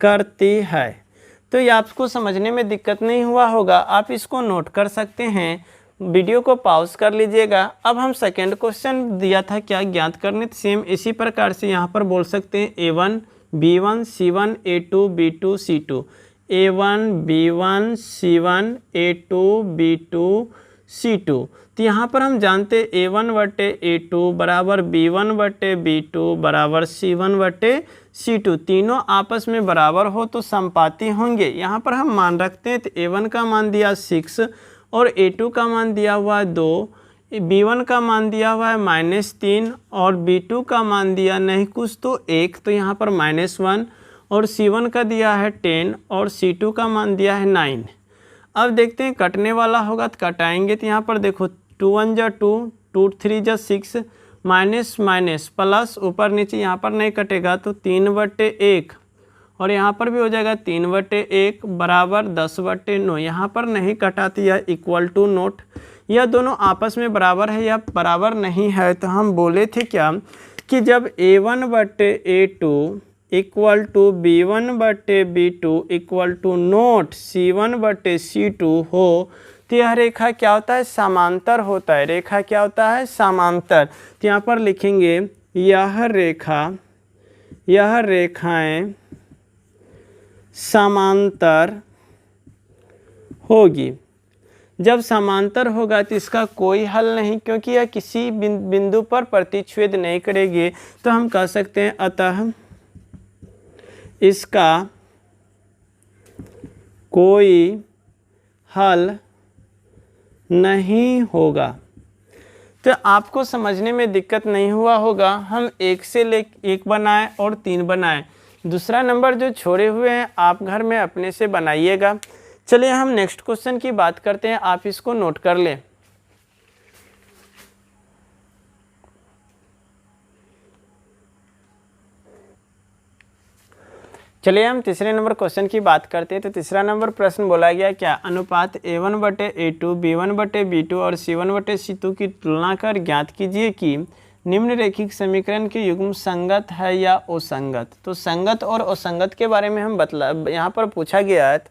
करती है। तो ये आपको समझने में दिक्कत नहीं हुआ होगा, आप इसको नोट कर सकते हैं। वीडियो को पॉज कर लीजिएगा। अब हम सेकेंड क्वेश्चन दिया था क्या ज्ञात करने, सेम इसी प्रकार से यहाँ पर बोल सकते हैं A1 B1 C1 A2 B2 C2, A1 B1 C1 A2 B2 C2। तो यहाँ पर हम जानते A1/A2 बराबर B1/B2 बराबर C1/C2, तीनों आपस में बराबर हो तो समपाती होंगे। यहाँ पर हम मान रखते हैं, तो A1 का मान दिया 6 और A2 का मान दिया हुआ है 2, B1 का मान दिया हुआ है -3 और B2 का मान दिया नहीं कुछ तो 1, तो यहाँ पर -1 और C1 का दिया है 10 और C2 का मान दिया है 9। अब देखते हैं कटने वाला होगा तो कटाएंगे। तो यहाँ पर देखो 2 1 जा 2, 2 3 जा 6, माइनस माइनस प्लस ऊपर नीचे यहाँ पर नहीं कटेगा तो 3/1 और यहाँ पर भी हो जाएगा 3/1 बराबर 10/9। यहाँ पर नहीं कटाती है, इक्वल टू नोट, यह दोनों आपस में बराबर है या बराबर नहीं है। तो हम बोले थे क्या कि जब A1/A2 equal to B1/B2 equal to not C1/C2 हो तो यह रेखा क्या होता है, समांतर होता है। रेखा क्या होता है, समांतर। तो यहाँ पर लिखेंगे यह रेखाएं समांतर होगी। जब समांतर होगा तो इसका कोई हल नहीं, क्योंकि यह किसी बिंदु पर प्रतिच्छेद नहीं करेगी। तो हम कह सकते हैं अतः इसका कोई हल नहीं होगा। तो आपको समझने में दिक्कत नहीं हुआ होगा। हम 1 से 1 बनाए और 3 बनाए। दूसरा नंबर जो छोड़े हुए हैं आप घर में अपने से बनाइएगा। चलिए हम नेक्स्ट क्वेश्चन की बात करते हैं, आप इसको नोट कर लें। चलिए हम तीसरे नंबर क्वेश्चन की बात करते हैं। तो तीसरा नंबर प्रश्न बोला गया क्या, अनुपात A1/A2 B1/B2 और C1/C2 की तुलना कर ज्ञात कीजिए कि निम्नरेखिक समीकरण के युग्म संगत है या असंगत। तो संगत और असंगत के बारे में हम यहाँ पर पूछा गया है।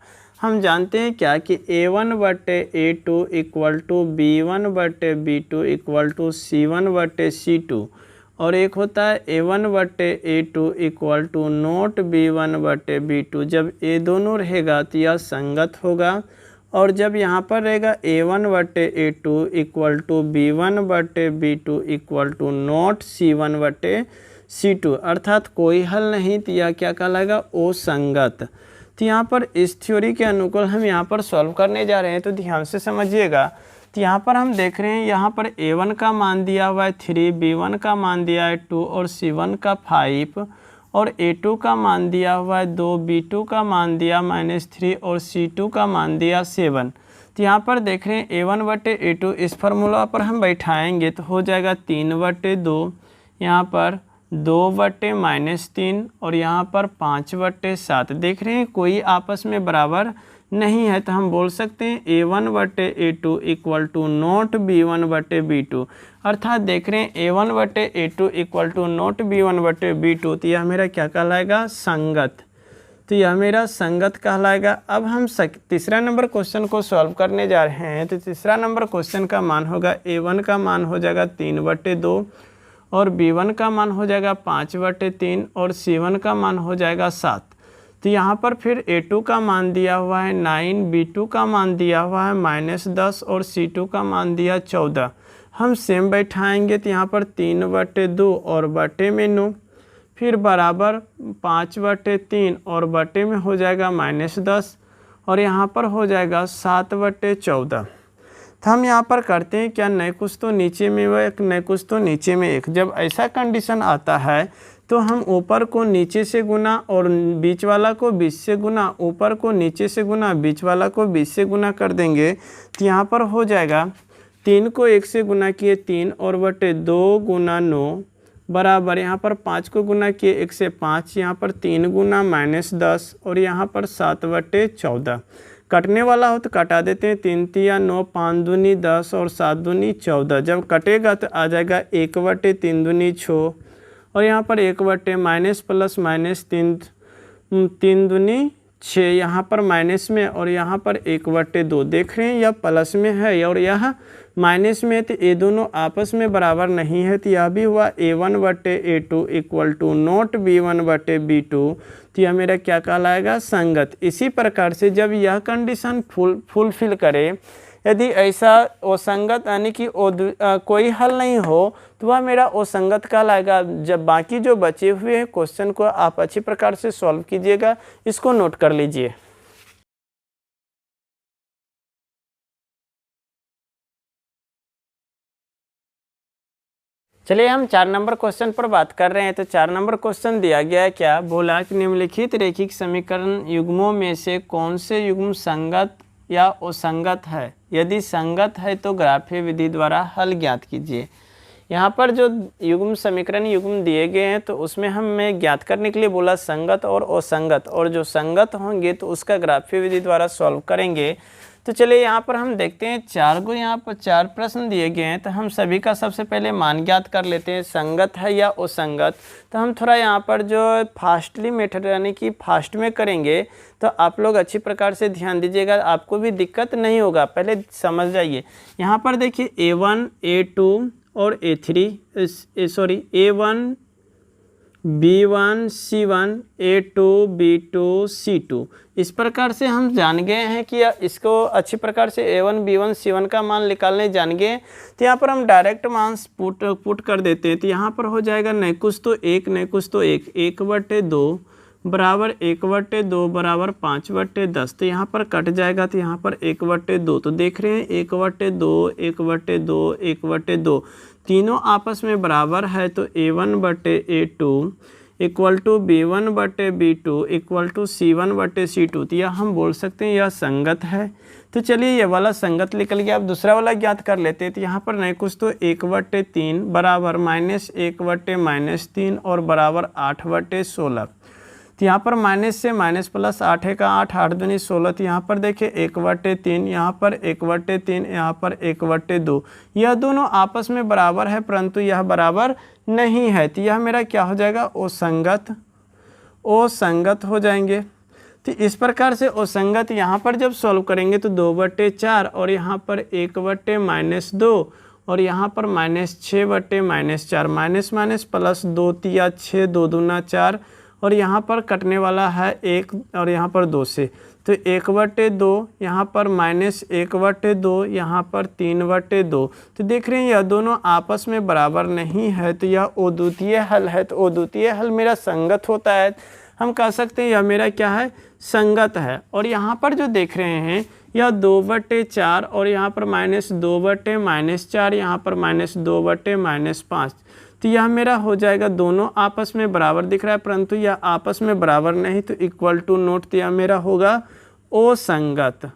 हम जानते हैं क्या कि A1/A2 equal to B1/B2 equal to C1/C2 और एक होता है A1/A2 equal to note B1/B2। जब ये दोनों रहेगा तो यह संगत होगा, और जब यहाँ पर रहेगा A1/A2 equal to B1/B2 equal to not C1/C2 अर्थात कोई हल नहीं, तो यह क्या कहलाएगा, असंगत। तो यहाँ पर इस थ्योरी के अनुकूल हम यहाँ पर सॉल्व करने जा रहे हैं, तो ध्यान से समझिएगा। तो यहाँ पर हम देख रहे हैं, यहाँ पर A1 का मान दिया हुआ है 3, B1 का मान दिया है 2 और C1 का 5, और A2 का मान दिया हुआ है 2, B2 का मान दिया -3 और C2 का मान दिया 7। तो यहाँ पर देख रहे हैं A1/A2 इस फार्मूला पर हम बैठाएंगे तो हो जाएगा 3/2, यहाँ पर 2/-3 और यहाँ पर 5/7। देख रहे हैं कोई आपस में बराबर नहीं है, तो हम बोल सकते हैं A1/A2 equal to note B1/B2 अर्थात देख रहे हैं A1/A2 equal to note B1/B2। तो यह मेरा क्या कहलाएगा, संगत। तो यह मेरा संगत कहलाएगा। अब हम तीसरा नंबर क्वेश्चन को सॉल्व करने जा रहे हैं। तो तीसरा नंबर क्वेश्चन का मान होगा A1 का मान हो जाएगा 3/2 और B1 का मान हो जाएगा 5/3 और C1 का मान हो जाएगा 7। तो यहाँ पर फिर A2 का मान दिया हुआ है 9, B2 का मान दिया हुआ है -10 और C2 का मान दिया 14। हम सेम बैठाएंगे तो यहाँ पर 3/2 और बटे में 9, फिर बराबर 5/3 और बटे में हो जाएगा -10 और यहाँ पर हो जाएगा 7/14। तो हम यहाँ पर करते हैं क्या, नए कुछ तो नीचे में एक, नए कुछ तो नीचे में एक। जब ऐसा कंडीशन आता है तो हम ऊपर को नीचे से गुना और बीच वाला को बीच से गुना, ऊपर को नीचे से गुना, बीच वाला को बीच से गुना कर देंगे। तो यहाँ पर हो जाएगा 3 को 1 से गुना किए 3 और बटे 2 गुना 9 बराबर, यहाँ पर 5 को गुना किए 1 से 5, यहाँ पर 3 गुना -10 और यहाँ पर 7/14। कटने वाला हो तो कटा देते हैं, 3 तिया 9, 5 दूनी 10 और 7 दूनी 14। जब कटेगा तो आ जाएगा 1/3 दूनी 6 और यहाँ पर 1/, माइनस प्लस माइनस 3 दूनी 6, यहाँ पर माइनस में और यहाँ पर 1/2। देख रहे हैं यह प्लस में है और यह माइनस में, तो ये दोनों आपस में बराबर नहीं है। तो यह भी हुआ A1/A2 equal to note B1/B2। तो यह मेरा क्या कहलाएगा, संगत। इसी प्रकार से जब यह कंडीशन फुलफिल करे, यदि ऐसा असंगत यानी कि कोई हल नहीं हो, तो वह मेरा असंगत कहलाएगा। जब बाकी जो बचे हुए हैं क्वेश्चन को आप अच्छी प्रकार से सॉल्व कीजिएगा, इसको नोट कर लीजिए। चलिए हम 4 नंबर क्वेश्चन पर बात कर रहे हैं। तो 4 नंबर क्वेश्चन दिया गया है क्या, बोला कि निम्नलिखित रैखिक समीकरण युग्मों में से कौन से युग्म संगत या असंगत है। यदि संगत है तो ग्राफीय विधि द्वारा हल ज्ञात कीजिए। यहाँ पर जो युग्म समीकरण युग्म दिए गए हैं तो उसमें हमें ज्ञात करने के लिए बोला संगत और असंगत, और जो संगत होंगे तो उसका ग्राफीय विधि द्वारा सॉल्व करेंगे। तो चलिए यहाँ पर हम देखते हैं 4 को यहाँ पर 4 प्रश्न दिए गए हैं, तो हम सभी का सबसे पहले मान ज्ञात कर लेते हैं, संगत है या असंगत। तो हम थोड़ा यहाँ पर जो फास्टली मेथड यानी कि फास्ट में करेंगे, तो आप लोग अच्छी प्रकार से ध्यान दीजिएगा, आपको भी दिक्कत नहीं होगा। पहले समझ जाइए, यहाँ पर देखिए A1 A2 और A3 A1 B1 C1 A2 B2 C2, इस प्रकार से हम जान गए हैं कि इसको अच्छी प्रकार से A1 B1 C1 का मान निकालने जान गए। तो यहाँ पर हम डायरेक्ट मान पुट कर देते हैं। तो यहाँ पर हो जाएगा नहीं कुछ तो 1 नहीं कुछ तो 1, 1/2 बराबर 1/2 बराबर 5/10। तो यहाँ पर कट जाएगा, तो यहाँ पर 1/2। तो देख रहे हैं 1/2 1/2 1/2 तीनों आपस में बराबर है, तो A1/A2 equal to B1/B2 equal to C1/C2। तो यह हम बोल सकते हैं यह संगत है। तो चलिए ये वाला संगत निकल गया। अब दूसरा वाला ज्ञात कर लेते हैं। तो यहाँ पर नहीं कुछ तो 1/3 बराबर -1/-3 और बराबर 8/16। तो यहाँ पर माइनस से माइनस प्लस 8 है का 8 8 दूनी 16। तो यहाँ पर देखिए 1/3, यहाँ पर 1/3, यहाँ पर 1/2, यह दोनों आपस में बराबर है परंतु यह बराबर नहीं है। तो यह मेरा क्या हो जाएगा, असंगत हो जाएंगे। तो इस प्रकार से असंगत यहाँ पर जब सॉल्व करेंगे तो 2/4 और यहाँ पर 1/-2 और यहाँ पर -6/-4, माइनस माइनस प्लस 2 तिया 6 2 दूना 4 और यहाँ पर कटने वाला है 1 और यहाँ पर 2 से, तो 1/2 यहाँ पर -1/2 यहाँ पर 3/2। तो देख रहे हैं यह दोनों आपस में बराबर नहीं है, तो यह अद्वितीय हल है। तो अद्वितीय हल मेरा संगत होता है, हम कह सकते हैं यह मेरा क्या है, संगत है। और यहाँ पर जो देख रहे हैं यह 2/4 और यहाँ पर -2/-4, यहाँ पर -2/-5। तो यह मेरा हो जाएगा, दोनों आपस में बराबर दिख रहा है परंतु यह आपस में बराबर नहीं, तो इक्वल टू नोट। तो यह मेरा होगा असंगत।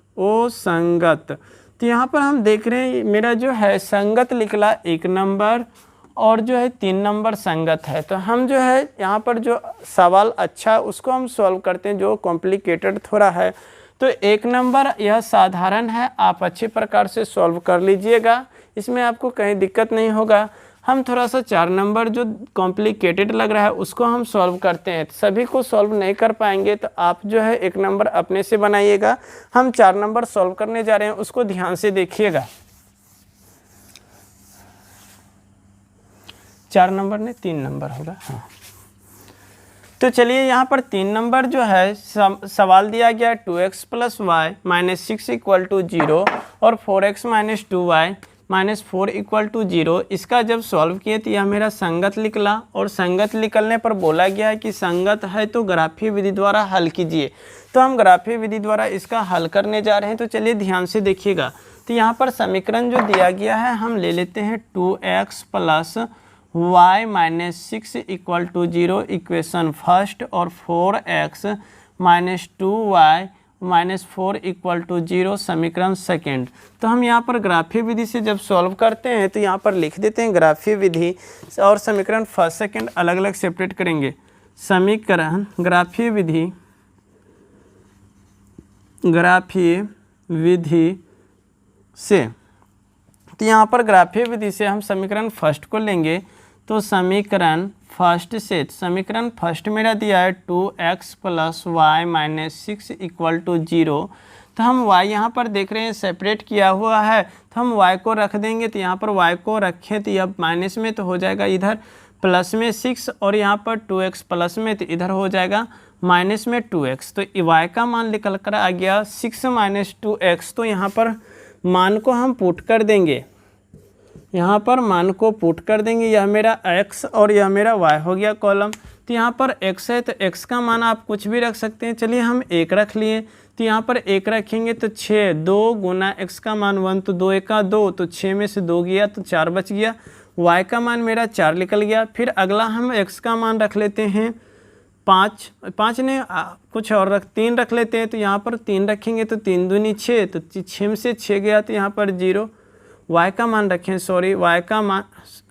तो यहाँ पर हम देख रहे हैं मेरा जो है संगत निकला 1 नंबर और जो है 3 नंबर संगत है। तो हम जो है यहाँ पर जो सवाल अच्छा उसको हम सॉल्व करते हैं, जो कॉम्प्लिकेटेड थोड़ा है। तो 1 नंबर यह साधारण है, आप अच्छी प्रकार से सॉल्व कर लीजिएगा, इसमें आपको कहीं दिक्कत नहीं होगा। हम थोड़ा सा 4 नंबर जो कॉम्प्लिकेटेड लग रहा है उसको हम सॉल्व करते हैं। सभी को सॉल्व नहीं कर पाएंगे तो आप जो है 1 नंबर अपने से बनाइएगा। हम 4 नंबर सॉल्व करने जा रहे हैं, उसको ध्यान से देखिएगा। 4 नंबर ने 3 नंबर होगा, हाँ। तो चलिए यहाँ पर 3 नंबर जो है सवाल दिया गया 2x + y - 6 = 0 और 4x - 2y - 4 = 0। इसका जब सॉल्व किए तो यह मेरा संगत निकला और संगत निकलने पर बोला गया है कि संगत है तो ग्राफीय विधि द्वारा हल कीजिए। तो हम ग्राफीय विधि द्वारा इसका हल करने जा रहे हैं। तो चलिए ध्यान से देखिएगा। तो यहाँ पर समीकरण जो दिया गया है हम ले लेते हैं 2x + y - 6 = 0 इक्वेशन फर्स्ट और 4x - 2y - 4 = 0 समीकरण सेकेंड। तो हम यहाँ पर ग्राफीय विधि से जब सॉल्व करते हैं तो यहाँ पर लिख देते हैं ग्राफीय विधि और समीकरण फर्स्ट सेकेंड अलग अलग सेपरेट करेंगे। समीकरण ग्राफीय विधि से, तो यहाँ पर ग्राफीय विधि से हम समीकरण फर्स्ट को लेंगे। तो समीकरण फर्स्ट से, समीकरण फर्स्ट मेरा दिया है 2x + y - 6 = 0। तो हम y यहाँ पर देख रहे हैं सेपरेट किया हुआ है, तो हम y को रख देंगे। तो यहाँ पर y को रखें तो यह माइनस में तो हो जाएगा इधर प्लस में 6 और यहाँ पर 2x प्लस में, तो इधर हो जाएगा माइनस में 2x। तो y का मान निकल कर आ गया 6 - 2x। तो यहाँ पर मान को हम पुट कर देंगे, यहाँ पर मान को पुट कर देंगे। यह मेरा x और यह मेरा y हो गया कॉलम। तो यहाँ पर x है तो x का मान आप कुछ भी रख सकते हैं। चलिए हम 1 रख लिए, तो यहाँ पर 1 रखेंगे तो 6, 2 गुना x का मान 1, तो 2 1 2, तो 6 में से 2 गया तो 4 बच गया। y का मान मेरा 4 निकल गया। फिर अगला हम x का मान रख लेते हैं 5 ने कुछ और 3 रख लेते हैं। तो यहाँ पर 3 रखेंगे तो 3 दूनी 6, तो 6 में से 6 गया तो यहाँ पर 0। y का मान रखें, सॉरी y का मान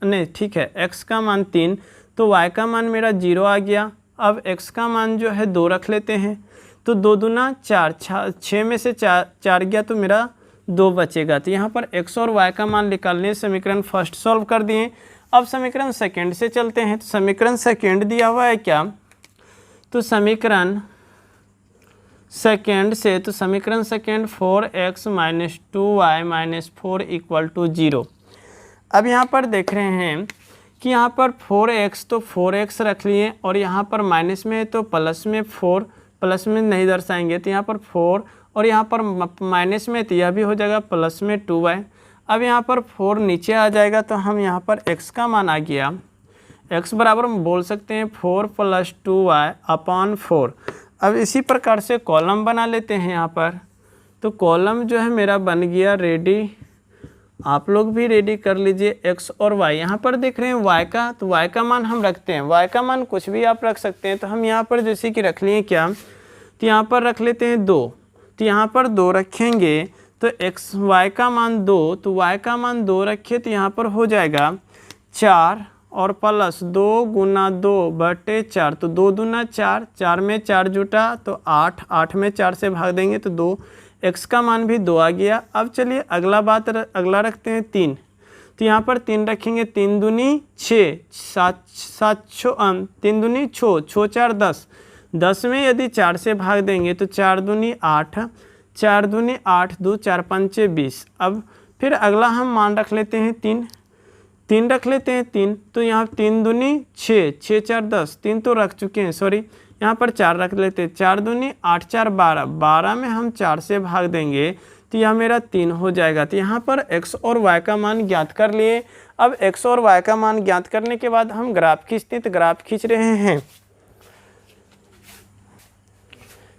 नहीं, ठीक है, x का मान 3, तो y का मान मेरा 0 आ गया। अब x का मान जो है 2 रख लेते हैं, तो 2 दूना 4, 6 में से 4 गया तो मेरा 2 बचेगा। तो यहाँ पर x और y का मान निकालने समीकरण फर्स्ट सॉल्व कर दिए। अब समीकरण सेकंड से चलते हैं। तो समीकरण सेकंड दिया हुआ है क्या, तो समीकरण सेकंड से, तो समीकरण सेकंड 4x - 2y - 4 = 0। अब यहाँ पर देख रहे हैं कि यहाँ पर 4x, तो 4x रख लिए और यहाँ पर माइनस में है तो प्लस में 4, प्लस में नहीं दर्शाएंगे तो यहाँ पर 4 और यहाँ पर माइनस में तो यह भी हो जाएगा प्लस में 2y। अब यहाँ पर 4 नीचे आ जाएगा तो हम यहाँ पर x का मान आ गया, x बराबर हम बोल सकते हैं 4 + 2y/4। अब इसी प्रकार से कॉलम बना लेते हैं यहाँ पर। तो कॉलम जो है मेरा बन गया रेडी, आप लोग भी रेडी कर लीजिए। x और y यहाँ पर देख रहे हैं y का, तो y का मान हम रखते हैं, y का मान कुछ भी आप रख सकते हैं। तो हम यहाँ पर जैसे कि रख लिए क्या, तो यहाँ पर रख लेते हैं 2, तो यहाँ पर 2 रखेंगे तो y का मान 2, तो y का मान 2 रखे तो यहाँ पर हो जाएगा 4 और प्लस 2 × 2/4, तो 2 दूना 4, 4 में 4 जुटा तो 8, 8 में 4 से भाग देंगे तो 2, x का मान भी 2 आ गया। अब चलिए अगला रखते हैं 3, तो यहाँ पर 3 रखेंगे, 3 दूनी 6, 3 दूनी 6, 6 4 10, 10 में यदि 4 से भाग देंगे तो 4 दूनी 8, 4 दूनी 8, 2 4 5 20। अब फिर अगला हम मान रख लेते हैं 3 रख लेते हैं 3, तो यहाँ 3 दूनी 6, 6 4 10, 3 तो रख चुके हैं, सॉरी, यहाँ पर 4 रख लेते हैं, 4 दूनी 8 4 12, 12 में हम 4 से भाग देंगे तो यह मेरा 3 हो जाएगा। तो यहाँ पर x और y का मान ज्ञात कर लिए। अब x और y का मान ज्ञात करने के बाद हम ग्राफ खींचते हैं, तो ग्राफ खींच रहे हैं।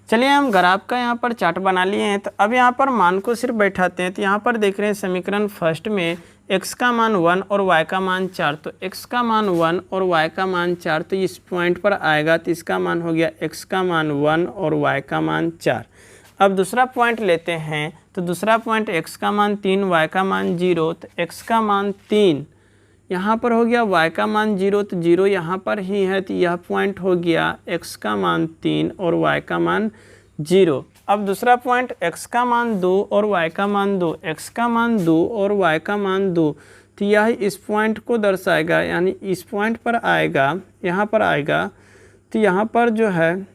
चलिए हम ग्राफ का यहाँ पर चार्ट बना लिए हैं। तो अब यहाँ पर मान को सिर्फ बैठाते हैं। तो यहाँ पर देख रहे हैं समीकरण फर्स्ट में x का मान 1 और y का मान 4, तो x का मान 1 और y का मान 4, तो इस पॉइंट पर आएगा तो इसका मान हो गया x का मान 1 और y का मान 4। अब दूसरा पॉइंट लेते हैं, तो दूसरा पॉइंट x का मान 3, y का मान 0, तो x का मान 3 यहाँ पर हो गया, y का मान 0, तो 0 यहाँ पर ही है, तो यह पॉइंट हो गया x का मान 3 और y का मान 0। अब दूसरा पॉइंट x का मान 2 और y का मान 2, x का मान 2 और y का मान 2, तो यह इस पॉइंट को दर्शाएगा, यानी इस पॉइंट पर आएगा, यहाँ पर आएगा। तो यहाँ पर जो है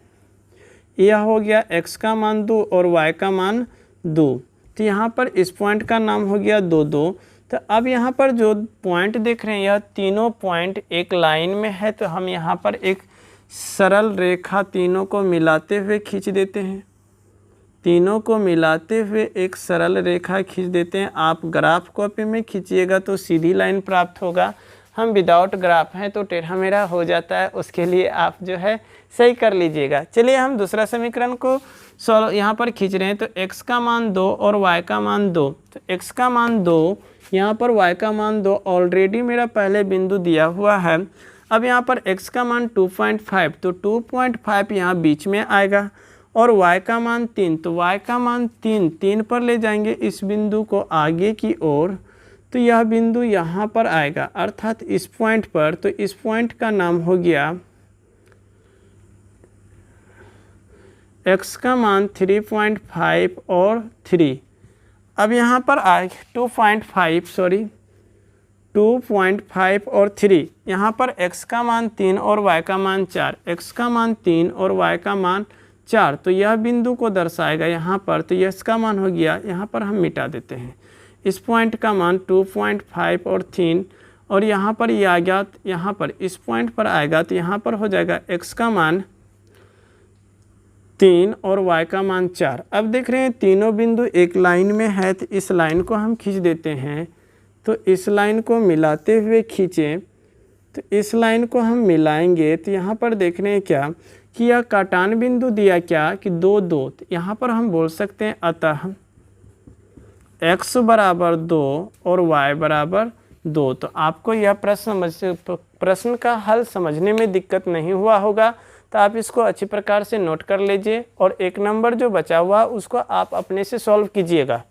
यह हो गया x का मान 2 और y का मान 2, तो यहाँ पर इस पॉइंट का नाम हो गया 2 2। तो अब यहाँ पर जो पॉइंट देख रहे हैं यह तीनों पॉइंट एक लाइन में है, तो हम यहाँ पर एक सरल रेखा तीनों को मिलाते हुए खींच देते हैं, तीनों को मिलाते हुए एक सरल रेखा खींच देते हैं। आप ग्राफ कॉपी में खींचिएगा तो सीधी लाइन प्राप्त होगा, हम विदाउट ग्राफ हैं तो टेढ़ा मेढ़ा हो जाता है, उसके लिए आप जो है सही कर लीजिएगा। चलिए हम दूसरा समीकरण को सॉल्व यहाँ पर खींच रहे हैं। तो x का मान 2 और y का मान 2, तो x का मान 2, यहाँ पर y का मान 2 ऑलरेडी मेरा पहले बिंदु दिया हुआ है। अब यहाँ पर x का मान 2.5, तो 2.5 यहाँ बीच में आएगा और y का मान 3, तो y का मान 3 पर ले जाएंगे इस बिंदु को आगे की ओर, तो यह बिंदु यहाँ पर आएगा, अर्थात इस पॉइंट पर। तो इस पॉइंट का नाम हो गया x का मान 3.5 और 3। अब यहाँ पर आए 2.5 और 3, यहाँ पर x का मान 3 और y का मान 4, x का मान 3 और y का मान 4, तो यह बिंदु को दर्शाएगा यहाँ पर। तो यह इसका मान हो गया, यहाँ पर हम मिटा देते हैं इस पॉइंट का मान 2.5 और 3, और यहाँ पर ये आ गया, यहाँ पर इस पॉइंट पर आएगा तो यहाँ पर हो जाएगा x का मान 3 और y का मान 4। अब देख रहे हैं तीनों बिंदु एक लाइन में है, तो इस लाइन को हम खींच देते हैं। तो इस लाइन को मिलाते हुए खींचें, तो इस लाइन को हम मिलाएंगे तो यहाँ पर देख रहे हैं क्या कि यह काटान बिंदु दिया क्या कि 2 2, तो यहाँ पर हम बोल सकते हैं अतः x बराबर 2 और y बराबर 2। तो आपको यह प्रश्न का हल समझने में दिक्कत नहीं हुआ होगा, तो आप इसको अच्छी प्रकार से नोट कर लीजिए और 1 नंबर जो बचा हुआ उसको आप अपने से सॉल्व कीजिएगा।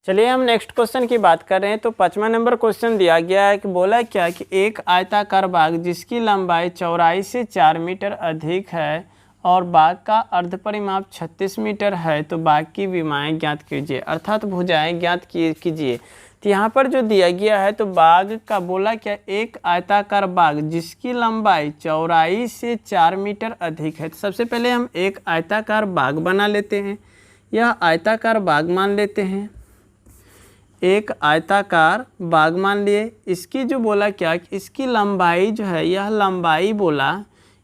चलिए हम नेक्स्ट क्वेश्चन की बात कर रहे हैं। तो 5वां नंबर क्वेश्चन दिया गया है कि बोला क्या कि एक आयताकार बाग जिसकी लंबाई चौड़ाई से 4 मीटर अधिक है और बाग का अर्ध परिमाप 36 मीटर है, तो बाग की विमाएँ ज्ञात कीजिए, अर्थात भुजाएं ज्ञात कीजिए। तो यहाँ पर जो दिया गया है तो बाग का बोला क्या, एक आयताकार बाग जिसकी लंबाई चौड़ाई से 4 मीटर अधिक है। तो सबसे पहले हम एक आयताकार बाग बना लेते हैं। यह आयताकार बाग मान लेते हैं, एक आयताकार बाग मान लिए। इसकी जो बोला क्या, इसकी लंबाई जो है, यह लंबाई बोला,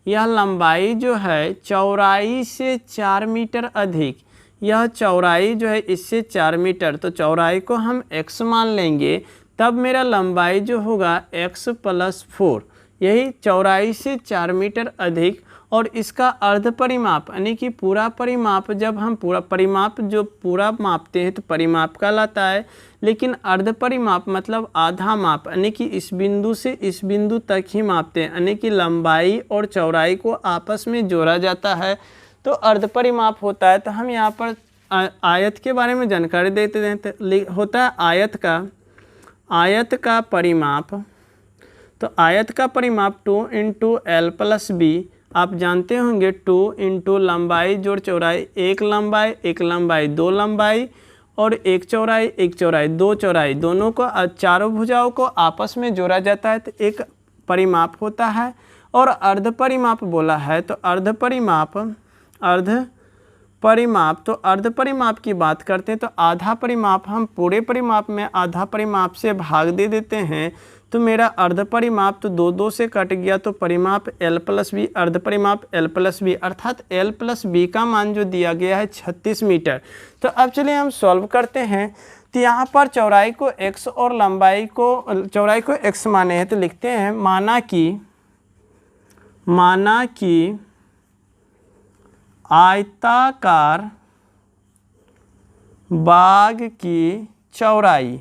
यह लंबाई जो है चौड़ाई से 4 मीटर अधिक, यह चौड़ाई जो है इससे 4 मीटर, तो चौड़ाई को हम x मान लेंगे, तब मेरा लंबाई जो होगा x + 4, यही चौड़ाई से 4 मीटर अधिक। और इसका अर्ध परिमाप यानी कि पूरा परिमाप, जब हम पूरा परिमाप जो पूरा मापते हैं तो परिमाप कहलाता है, लेकिन अर्ध परिमाप मतलब आधा माप, यानी कि इस बिंदु से इस बिंदु तक ही मापते हैं, यानी कि लंबाई और चौड़ाई को आपस में जोड़ा जाता है तो अर्ध परिमाप होता है। तो हम यहाँ पर आयत के बारे में जानकारी देते हैं। तो होता है आयत का परिमाप, तो आयत का परिमाप 2 × L + B, आप जानते होंगे 2 × लंबाई जोड़ चौड़ाई, एक लंबाई 2 लंबाई और एक चौड़ाई 2 चौड़ाई, दोनों को चारों भुजाओं को आपस में जोड़ा जाता है तो एक परिमाप होता है। और अर्ध परिमाप बोला है तो अर्ध परिमाप की बात करते हैं तो आधा परिमाप हम पूरे परिमाप में आधा परिमाप से भाग दे देते हैं, तो मेरा अर्ध परिमाप तो 2 से कट गया, तो परिमाप L + B, अर्ध परिमाप L + B, अर्थात L + B का मान जो दिया गया है 36 मीटर। तो अब चलिए हम सॉल्व करते हैं। तो यहाँ पर चौड़ाई को x और लंबाई को, चौड़ाई को x माने हैं तो लिखते हैं माना कि आयताकार बाग की चौड़ाई,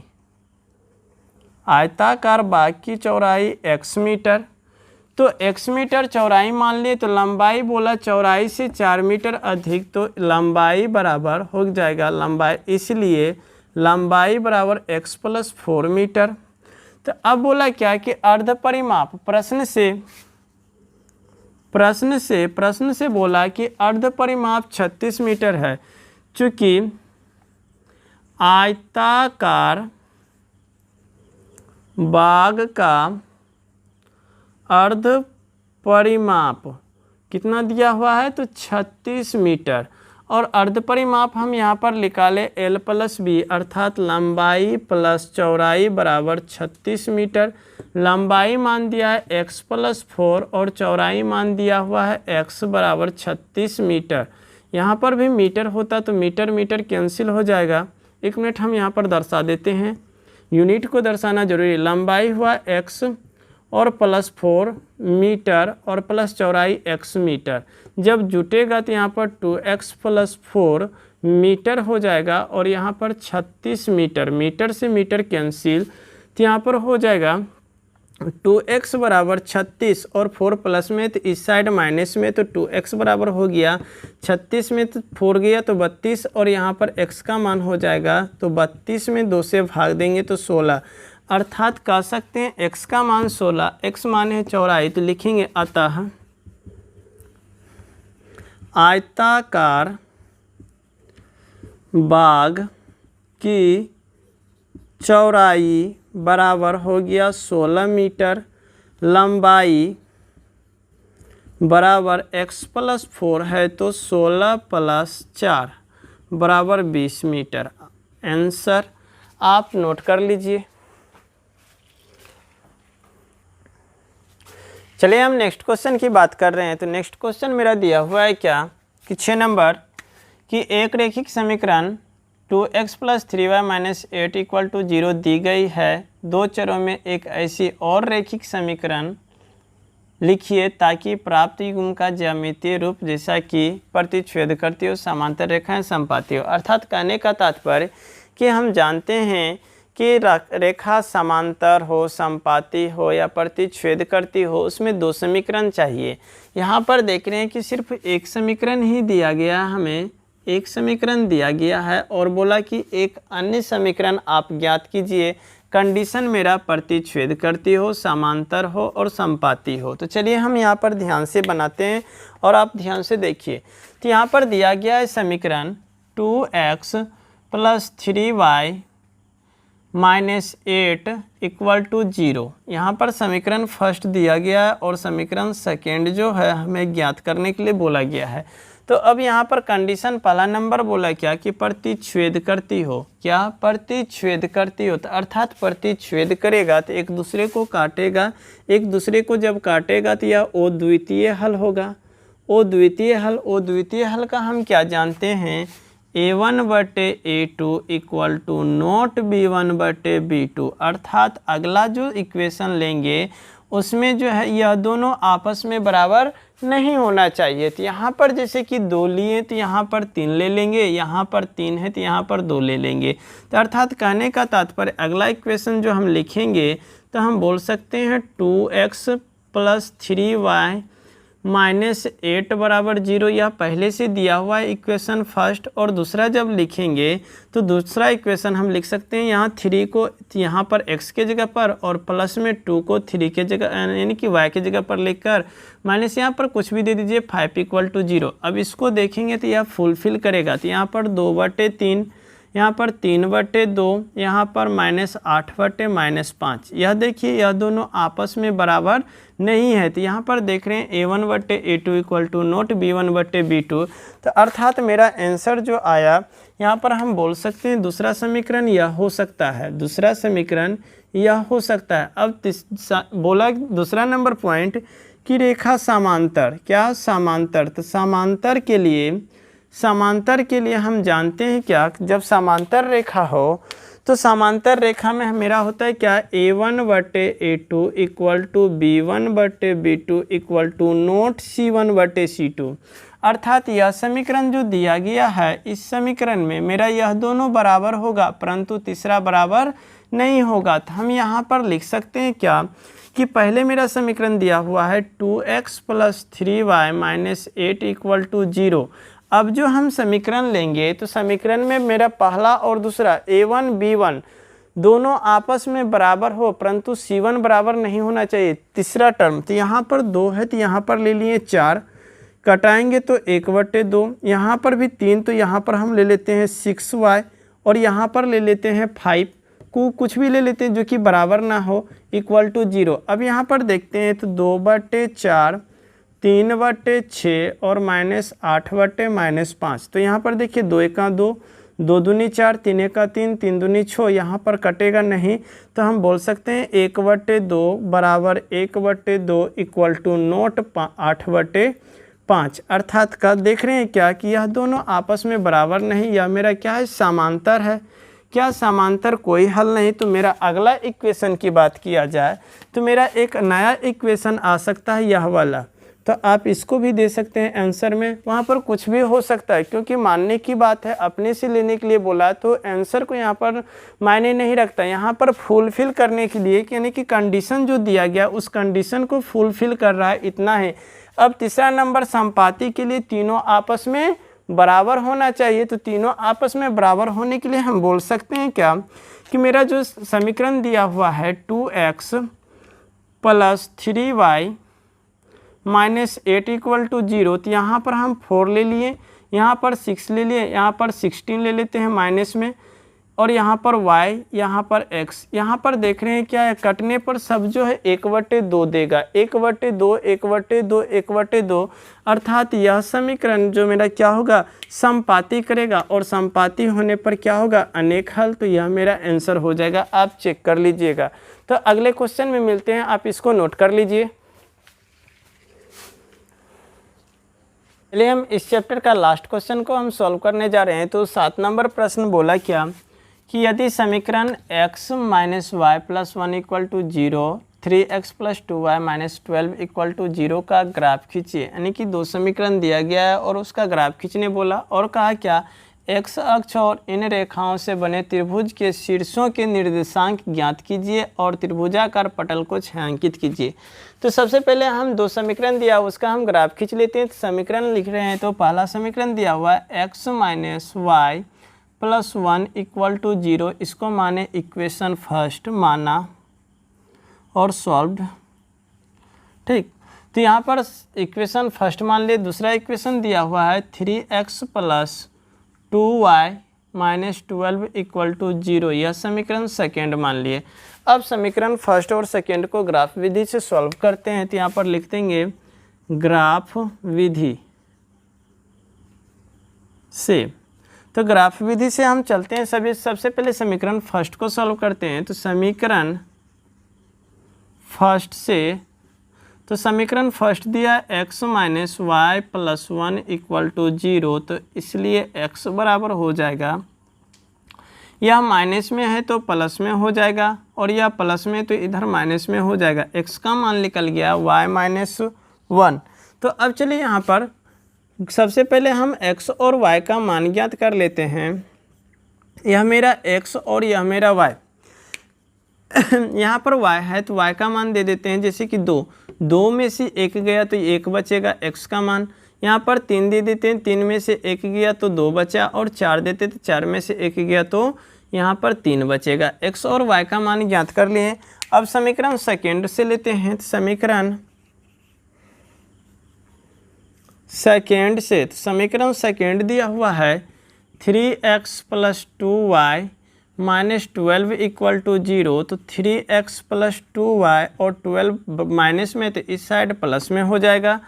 आयताकार बाग की चौड़ाई x मीटर, तो x मीटर चौड़ाई मान लिए, तो लंबाई बोला चौड़ाई से 4 मीटर अधिक, तो लंबाई बराबर हो जाएगा लंबाई, इसलिए लंबाई बराबर x + 4 मीटर। तो अब बोला क्या कि अर्ध परिमाप, प्रश्न से बोला कि अर्ध परिमाप 36 मीटर है, चूँकि आयताकार बाग का अर्ध परिमाप कितना दिया हुआ है तो 36 मीटर, और अर्ध परिमाप हम यहाँ पर निकाले L + B, अर्थात लंबाई प्लस चौड़ाई बराबर 36 मीटर। लंबाई मान दिया है x + 4 और चौड़ाई मान दिया हुआ है x बराबर 36 मीटर। यहाँ पर भी मीटर होता तो मीटर कैंसिल हो जाएगा। 1 मिनट हम यहाँ पर दर्शा देते हैं, यूनिट को दर्शाना जरूरी। लंबाई हुआ x और +4 मीटर और प्लस चौड़ाई x मीटर, जब जुटेगा तो यहाँ पर 2x + 4 मीटर हो जाएगा, और यहाँ पर 36 मीटर, मीटर से मीटर कैंसिल, तो यहाँ पर हो जाएगा 2x बराबर 36 और 4 प्लस में तो इस साइड माइनस में, तो 2x बराबर हो गया 36 में तो 4 गया तो 32, और यहाँ पर x का मान हो जाएगा तो 32 में 2 से भाग देंगे तो 16, अर्थात कह सकते हैं x का मान 16, x माने चौड़ाई, तो लिखेंगे अतः आयताकार बाग की चौड़ाई बराबर हो गया 16 मीटर, लंबाई बराबर x + 4 है तो 16 + 4 बराबर 20 मीटर। आंसर आप नोट कर लीजिए। चलिए हम नेक्स्ट क्वेश्चन की बात कर रहे हैं। तो नेक्स्ट क्वेश्चन मेरा दिया हुआ है क्या कि 6 नंबर कि एक रैखिक समीकरण 2x + 3y - 8 = 0 दी गई है। 2 चरों में एक ऐसी और रैखिक समीकरण लिखिए ताकि प्राप्त युग्म का ज्यामितीय रूप जैसा कि प्रतिच्छेद करती हो, समांतर रेखाएं संपाती हो। अर्थात कहने का तात्पर्य कि हम जानते हैं कि रेखा समांतर हो, संपाती हो या प्रतिच्छेद करती हो, उसमें 2 समीकरण चाहिए। यहाँ पर देख रहे हैं कि सिर्फ एक समीकरण ही दिया गया हमें, एक समीकरण दिया गया है और बोला कि एक अन्य समीकरण आप ज्ञात कीजिए, कंडीशन मेरा प्रतिच्छेद करती हो, समांतर हो और समपाती हो। तो चलिए हम यहाँ पर ध्यान से बनाते हैं और आप ध्यान से देखिए। तो यहाँ पर दिया गया है समीकरण 2x + 3y - 8 = 0। यहाँ पर समीकरण फर्स्ट दिया गया है और समीकरण सेकेंड जो है हमें ज्ञात करने के लिए बोला गया है। तो अब यहाँ पर कंडीशन पहला नंबर बोला क्या कि प्रतिच्छेद करती हो। क्या? प्रतिच्छेद करती हो। तो अर्थात प्रतिच्छेद करेगा तो एक दूसरे को काटेगा, एक दूसरे को जब काटेगा तो यह अद्वितीय हल होगा। अद्वितीय हल का हम क्या जानते हैं? a1/a2 = not b1/b2। अर्थात अगला जो इक्वेशन लेंगे उसमें जो है यह दोनों आपस में बराबर नहीं होना चाहिए। तो यहाँ पर जैसे कि 2 लिए तो यहाँ पर 3 ले लेंगे, यहाँ पर 3 है तो यहाँ पर 2 ले लेंगे। तो अर्थात कहने का तात्पर्य अगला इक्वेशन जो हम लिखेंगे तो हम बोल सकते हैं 2x + 3y - 8 = 0। यह पहले से दिया हुआ है इक्वेशन फर्स्ट। और दूसरा जब लिखेंगे तो दूसरा इक्वेशन हम लिख सकते हैं यहाँ 3 को यहाँ पर x के जगह पर और प्लस में 2 को 3 के जगह यानी कि y के जगह पर लिखकर माइनस यहाँ पर कुछ भी दे दीजिए 5 = 0। अब इसको देखेंगे तो यह फुलफिल करेगा। तो यहाँ पर 2/3, यहाँ पर 3/2, यहाँ पर -8/-5। यह देखिए यह दोनों आपस में बराबर नहीं है। तो यहाँ पर देख रहे हैं a1/a2 = नॉट b1/b2। तो अर्थात मेरा आंसर जो आया यहाँ पर हम बोल सकते हैं दूसरा समीकरण यह हो सकता है, दूसरा समीकरण यह हो सकता है। अब बोला दूसरा नंबर पॉइंट कि रेखा समांतर। क्या? समांतर। तो समांतर के लिए हम जानते हैं क्या, जब समांतर रेखा हो तो समांतर रेखा में मेरा होता है क्या, a1/a2 = b1/b2 = नॉट c1/c2। अर्थात यह समीकरण जो दिया गया है इस समीकरण में मेरा यह दोनों बराबर होगा परंतु तीसरा बराबर नहीं होगा। तो हम यहाँ पर लिख सकते हैं क्या कि पहले मेरा समीकरण दिया हुआ है 2x + 3y - 8 = 0। अब जो हम समीकरण लेंगे तो समीकरण में मेरा पहला और दूसरा a1 b1 दोनों आपस में बराबर हो परंतु c1 बराबर नहीं होना चाहिए। तीसरा टर्म तो यहाँ पर 2 है तो यहाँ पर ले लिए 4, कटाएंगे तो 1/2। यहाँ पर भी 3 तो यहाँ पर हम ले लेते हैं 6y और यहाँ पर ले लेते हैं 5 को कुछ भी ले लेते हैं जो कि बराबर ना हो = 0। अब यहाँ पर देखते हैं तो 2/4, 3/6 और -8/-5। तो यहाँ पर देखिए 2 × 2, 2 दूनी 4, 3 × 3, 3 दूनी 6। यहाँ पर कटेगा नहीं तो हम बोल सकते हैं 1/2 = 1/2 = नॉट 8/5। अर्थात का देख रहे हैं क्या कि यह दोनों आपस में बराबर नहीं, यह मेरा क्या है, समांतर है। क्या? समांतर कोई हल नहीं। तो मेरा अगला इक्वेशन की बात किया जाए तो मेरा एक नया इक्वेशन आ सकता है यह वाला। तो आप इसको भी दे सकते हैं आंसर में, वहाँ पर कुछ भी हो सकता है क्योंकि मानने की बात है, अपने से लेने के लिए बोला तो आंसर को यहाँ पर मायने नहीं रखता। यहाँ पर फुलफिल करने के लिए यानी कि कंडीशन जो दिया गया उस कंडीशन को फुलफिल कर रहा है, इतना है। अब तीसरा नंबर संपाति के लिए तीनों आपस में बराबर होना चाहिए। तो तीनों आपस में बराबर होने के लिए हम बोल सकते हैं क्या कि मेरा जो समीकरण दिया हुआ है 2x + 3y - 8 = 0। तो यहाँ पर हम 4 ले लिए, यहाँ पर 6 ले लिए, यहाँ पर 16 ले लेते हैं माइनस में और यहाँ पर y, यहाँ पर x। यहाँ पर देख रहे हैं क्या है, कटने पर सब जो है 1/2 देगा, 1/2, 1/2, 1/2। अर्थात यह समीकरण जो मेरा क्या होगा, समपाती करेगा और समपाती होने पर क्या होगा, अनेक हल। तो यह मेरा आंसर हो जाएगा, आप चेक कर लीजिएगा। तो अगले क्वेश्चन में मिलते हैं, आप इसको नोट कर लीजिए। चलिए हम इस चैप्टर का लास्ट क्वेश्चन को हम सॉल्व करने जा रहे हैं। तो 7 नंबर प्रश्न बोला क्या कि यदि समीकरण x - y + 1 = 0, 3x + 2y - 12 = 0 का ग्राफ खींचिए। यानी कि 2 समीकरण दिया गया है और उसका ग्राफ खींचने बोला और कहा क्या एक्स अक्ष और इन रेखाओं से बने त्रिभुज के शीर्षों के निर्देशांक ज्ञात कीजिए और त्रिभुजाकार पटल को छायांकित कीजिए। तो सबसे पहले हम दो समीकरण दिया उसका हम ग्राफ खींच लेते हैं। तो समीकरण लिख रहे हैं, तो पहला समीकरण दिया हुआ है x minus y plus 1 equal to 0, इसको माने इक्वेशन फर्स्ट माना और सॉल्व्ड। ठीक, तो यहाँ पर इक्वेशन फर्स्ट मान लिए। दूसरा इक्वेशन दिया हुआ है 3x plus 2y minus 12 equal to 0, यह समीकरण सेकेंड मान लिए। अब समीकरण फर्स्ट और सेकेंड को ग्राफ विधि से सॉल्व करते हैं। तो यहाँ पर लिख देंगे ग्राफ विधि से। तो ग्राफ विधि से हम चलते हैं सभी। सबसे पहले समीकरण फर्स्ट को सॉल्व करते हैं। तो समीकरण फर्स्ट से, तो समीकरण फर्स्ट दिया x minus y plus 1 equal to 0, तो इसलिए x बराबर हो जाएगा, यह माइनस में है तो प्लस में हो जाएगा और यह प्लस में तो इधर माइनस में हो जाएगा। x का मान निकल गया y माइनस 1। तो अब चलिए यहाँ पर सबसे पहले हम x और y का मान ज्ञात कर लेते हैं। यह मेरा x और यह मेरा y। यहाँ पर y है तो y का मान दे देते हैं, जैसे कि 2 में से 1 गया तो 1 बचेगा x का मान। यहाँ पर 3 दे देते हैं, 3 में से 1 गया तो 2 बचा, और 4 देते तो 4 में से 1 गया तो यहाँ पर 3 बचेगा। x और y का मान ज्ञात कर लिए। अब समीकरण सेकेंड से लेते हैं। तो समीकरण सेकेंड से, तो समीकरण सेकेंड दिया हुआ है 3x plus 2y minus 12 equal to 0, तो 3x प्लस 2y और 12 माइनस में तो इस साइड प्लस में हो जाएगा,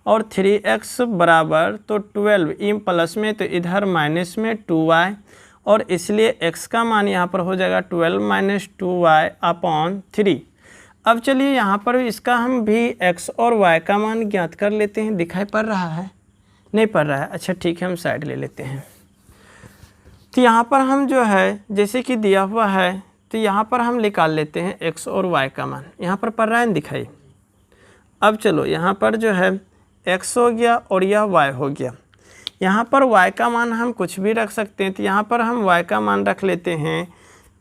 और 3x बराबर तो 12 इन प्लस में तो इधर माइनस में 2y, और इसलिए x का मान यहाँ पर हो जाएगा 12 माइनस 2y अपॉन 3। अब चलिए यहाँ पर इसका हम भी x और y का मान ज्ञात कर लेते हैं। दिखाई पड़ रहा है? नहीं पड़ रहा है? अच्छा ठीक है, हम साइड ले लेते हैं। तो यहाँ पर हम जो है जैसे कि दिया हुआ है, तो यहाँ पर हम निकाल लेते हैं x और y का मान। यहाँ पर पढ़ रहा है, दिखाई। अब चलो यहाँ पर जो है x हो गया और यह y हो गया। यहाँ पर y का मान हम कुछ भी रख सकते हैं। तो यहाँ पर हम y का मान रख लेते हैं।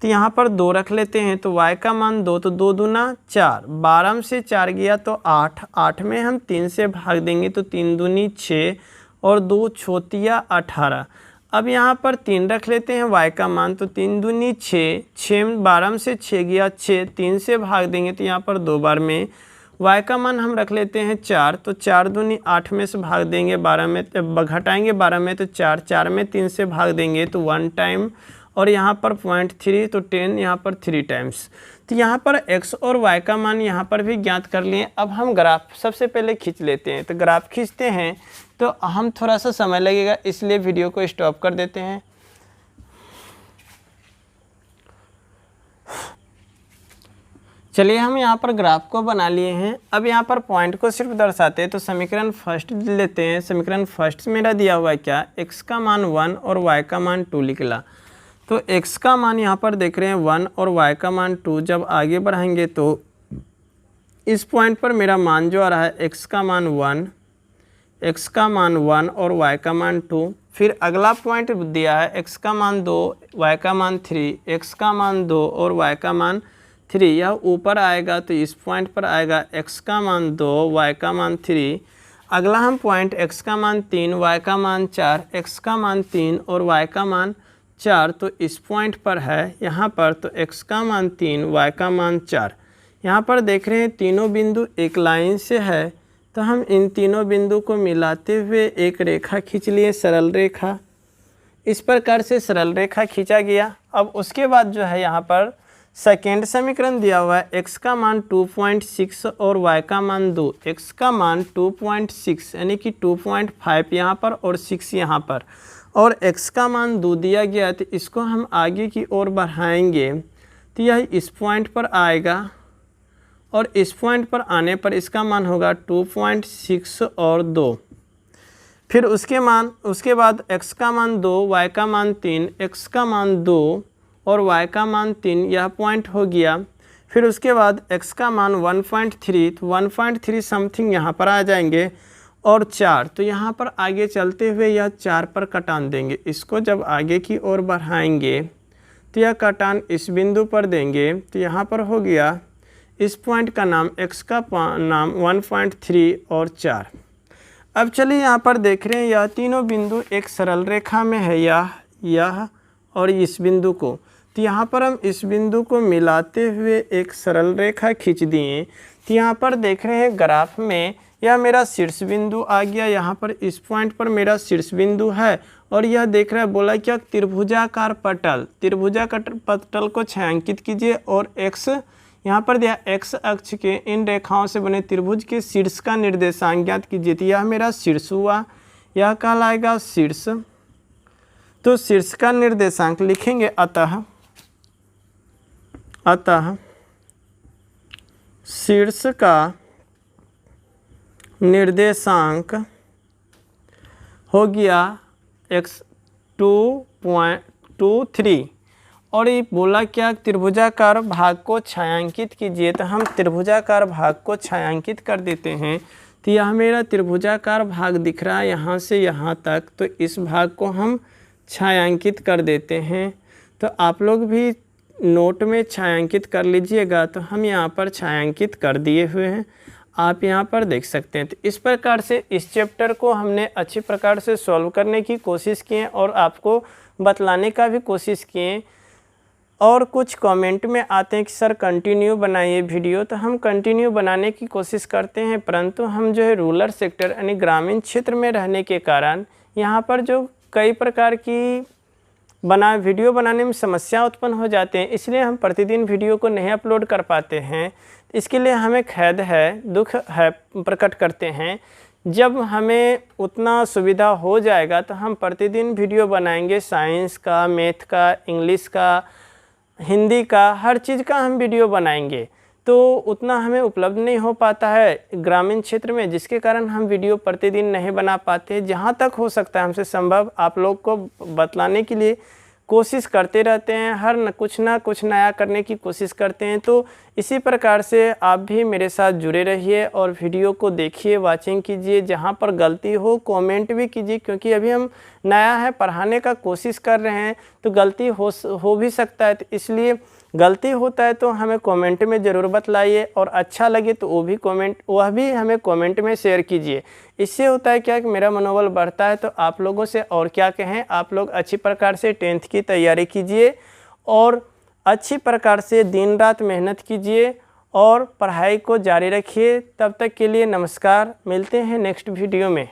तो यहाँ पर 2 रख लेते हैं। तो y का मान 2, तो 2 दूना 4, 12 से 4 गया तो 8, 8 में हम 3 से भाग देंगे तो 3 दूनी 6 और 2 छोतिया 18। अब यहाँ पर 3 रख लेते हैं y का मान, तो 3 दूनी 6, 6 12 से 6 गया 6, 3 से भाग देंगे तो यहाँ पर 2 बार में y का मान हम रख लेते हैं 4, तो 4 दूनी 8 में से भाग देंगे 12 में, घटाएंगे 12 में तो 4, 4 में 3 से भाग देंगे तो 1 टाइम, और यहाँ पर 0.3 तो 10 यहाँ पर 3 टाइम्स। तो यहाँ पर x और y का मान यहाँ पर भी ज्ञात कर लिए। अब हम ग्राफ सबसे पहले खींच लेते हैं। तो ग्राफ खींचते हैं तो हम थोड़ा सा समय लगेगा, इसलिए वीडियो को स्टॉप कर देते हैं। चलिए हम यहाँ पर ग्राफ को बना लिए हैं। अब यहाँ पर पॉइंट को सिर्फ दर्शाते हैं। तो समीकरण फर्स्ट लेते हैं। समीकरण फर्स्ट मेरा दिया हुआ है क्या, x का मान 1 और y का मान 2 निकला। तो x का मान यहाँ पर देख रहे हैं 1 और y का मान 2। जब आगे बढ़ाएंगे तो इस पॉइंट पर मेरा मान जो आ रहा है x का मान 1, x का मान 1 और y का मान 2। फिर अगला पॉइंट दिया है x का मान 2, y का मान 3, x का मान 2 और y का मान 3। यह ऊपर आएगा तो इस पॉइंट पर आएगा x का मान 2, y का मान 3। अगला हम पॉइंट x का मान 3, y का मान 4, x का मान 3 और y का मान 4 तो इस पॉइंट पर है यहाँ पर। तो x का मान 3, y का मान 4। यहाँ पर देख रहे हैं तीनों बिंदु एक लाइन से है, तो हम इन तीनों बिंदु को मिलाते हुए एक रेखा खींच लिए, सरल रेखा। इस प्रकार से सरल रेखा खींचा गया। अब उसके बाद जो है यहाँ पर सेकेंड समीकरण दिया हुआ है, x का मान 2.6 और y का मान 2। x का मान 2.6 यानी कि 2.5 यहाँ पर और 6 यहाँ पर, और x का मान 2 दिया गया। तो इसको हम आगे की ओर बढ़ाएंगे तो यह इस पॉइंट पर आएगा, और इस पॉइंट पर आने पर इसका मान होगा 2.6 और 2। फिर उसके बाद x का मान 2, y का मान 3, x का मान 2 और y का मान 3, यह पॉइंट हो गया। फिर उसके बाद x का मान 1.3, तो 1.3 समथिंग यहाँ पर आ जाएंगे, और 4, तो यहाँ पर आगे चलते हुए यह 4 पर कटान देंगे। इसको जब आगे की ओर बढ़ाएंगे तो यह कटान इस बिंदु पर देंगे, तो यहाँ पर हो गया इस पॉइंट का नाम, x का नाम 1.3 और 4। अब चलिए यहाँ पर देख रहे हैं यह तीनों बिंदु एक सरल रेखा में है, यह और इस बिंदु को। तो यहाँ पर हम इस बिंदु को मिलाते हुए एक सरल रेखा खींच दिए। तो यहाँ पर देख रहे हैं ग्राफ में यह मेरा शीर्ष बिंदु आ गया, यहाँ पर इस पॉइंट पर मेरा शीर्ष बिंदु है। और यह देख रहा है, बोला क्या, त्रिभुजाकार पटल, त्रिभुजाकार पटल को छायांकित कीजिए और x यहाँ पर दिया x अक्ष के इन रेखाओं से बने त्रिभुज के शीर्ष का निर्देशांक ज्ञात कीजिए। तो यह मेरा शीर्ष हुआ, यह कहलाएगा शीर्ष। तो शीर्ष का निर्देशांक लिखेंगे, अतः शीर्ष का निर्देशांक हो गया x 2.23। और ये बोला क्या, त्रिभुजाकार भाग को छायांकित कीजिए। तो हम त्रिभुजाकार भाग को छायांकित कर देते हैं। तो यह मेरा त्रिभुजाकार भाग दिख रहा है यहाँ से यहाँ तक, तो इस भाग को हम छायांकित कर देते हैं। तो आप लोग भी नोट में छायांकित कर लीजिएगा। तो हम यहाँ पर छायांकित कर दिए हुए हैं, आप यहाँ पर देख सकते हैं। तो इस प्रकार से इस चैप्टर को हमने अच्छी प्रकार से सॉल्व करने की कोशिश की है और आपको बतलाने का भी कोशिश किए। और कुछ कमेंट में आते हैं कि सर कंटिन्यू बनाइए वीडियो, तो हम कंटिन्यू बनाने की कोशिश करते हैं, परंतु हम जो है रूरल सेक्टर यानी ग्रामीण क्षेत्र में रहने के कारण यहाँ पर जो कई प्रकार की वीडियो बनाने में समस्या उत्पन्न हो जाते हैं, इसलिए हम प्रतिदिन वीडियो को नहीं अपलोड कर पाते हैं। इसके लिए हमें खेद है, दुख है प्रकट करते हैं। जब हमें उतना सुविधा हो जाएगा तो हम प्रतिदिन वीडियो बनाएंगे, साइंस का, मैथ का, इंग्लिश का, हिंदी का, हर चीज़ का हम वीडियो बनाएंगे। तो उतना हमें उपलब्ध नहीं हो पाता है ग्रामीण क्षेत्र में, जिसके कारण हम वीडियो प्रतिदिन नहीं बना पाते। जहाँ तक हो सकता है हमसे संभव आप लोग को बतलाने के लिए कोशिश करते रहते हैं, हर कुछ ना कुछ नया करने की कोशिश करते हैं। तो इसी प्रकार से आप भी मेरे साथ जुड़े रहिए और वीडियो को देखिए, वाचिंग कीजिए। जहाँ पर गलती हो कमेंट भी कीजिए, क्योंकि अभी हम नया है, पढ़ाने का कोशिश कर रहे हैं, तो गलती हो भी सकता है। तो इसलिए गलती होता है तो हमें कमेंट में ज़रूर बतलाइए, और अच्छा लगे तो वह भी हमें कमेंट में शेयर कीजिए। इससे होता है क्या कि मेरा मनोबल बढ़ता है। तो आप लोगों से और क्या कहें, आप लोग अच्छी प्रकार से 10th की तैयारी कीजिए और अच्छी प्रकार से दिन रात मेहनत कीजिए और पढ़ाई को जारी रखिए। तब तक के लिए नमस्कार, मिलते हैं नेक्स्ट वीडियो में।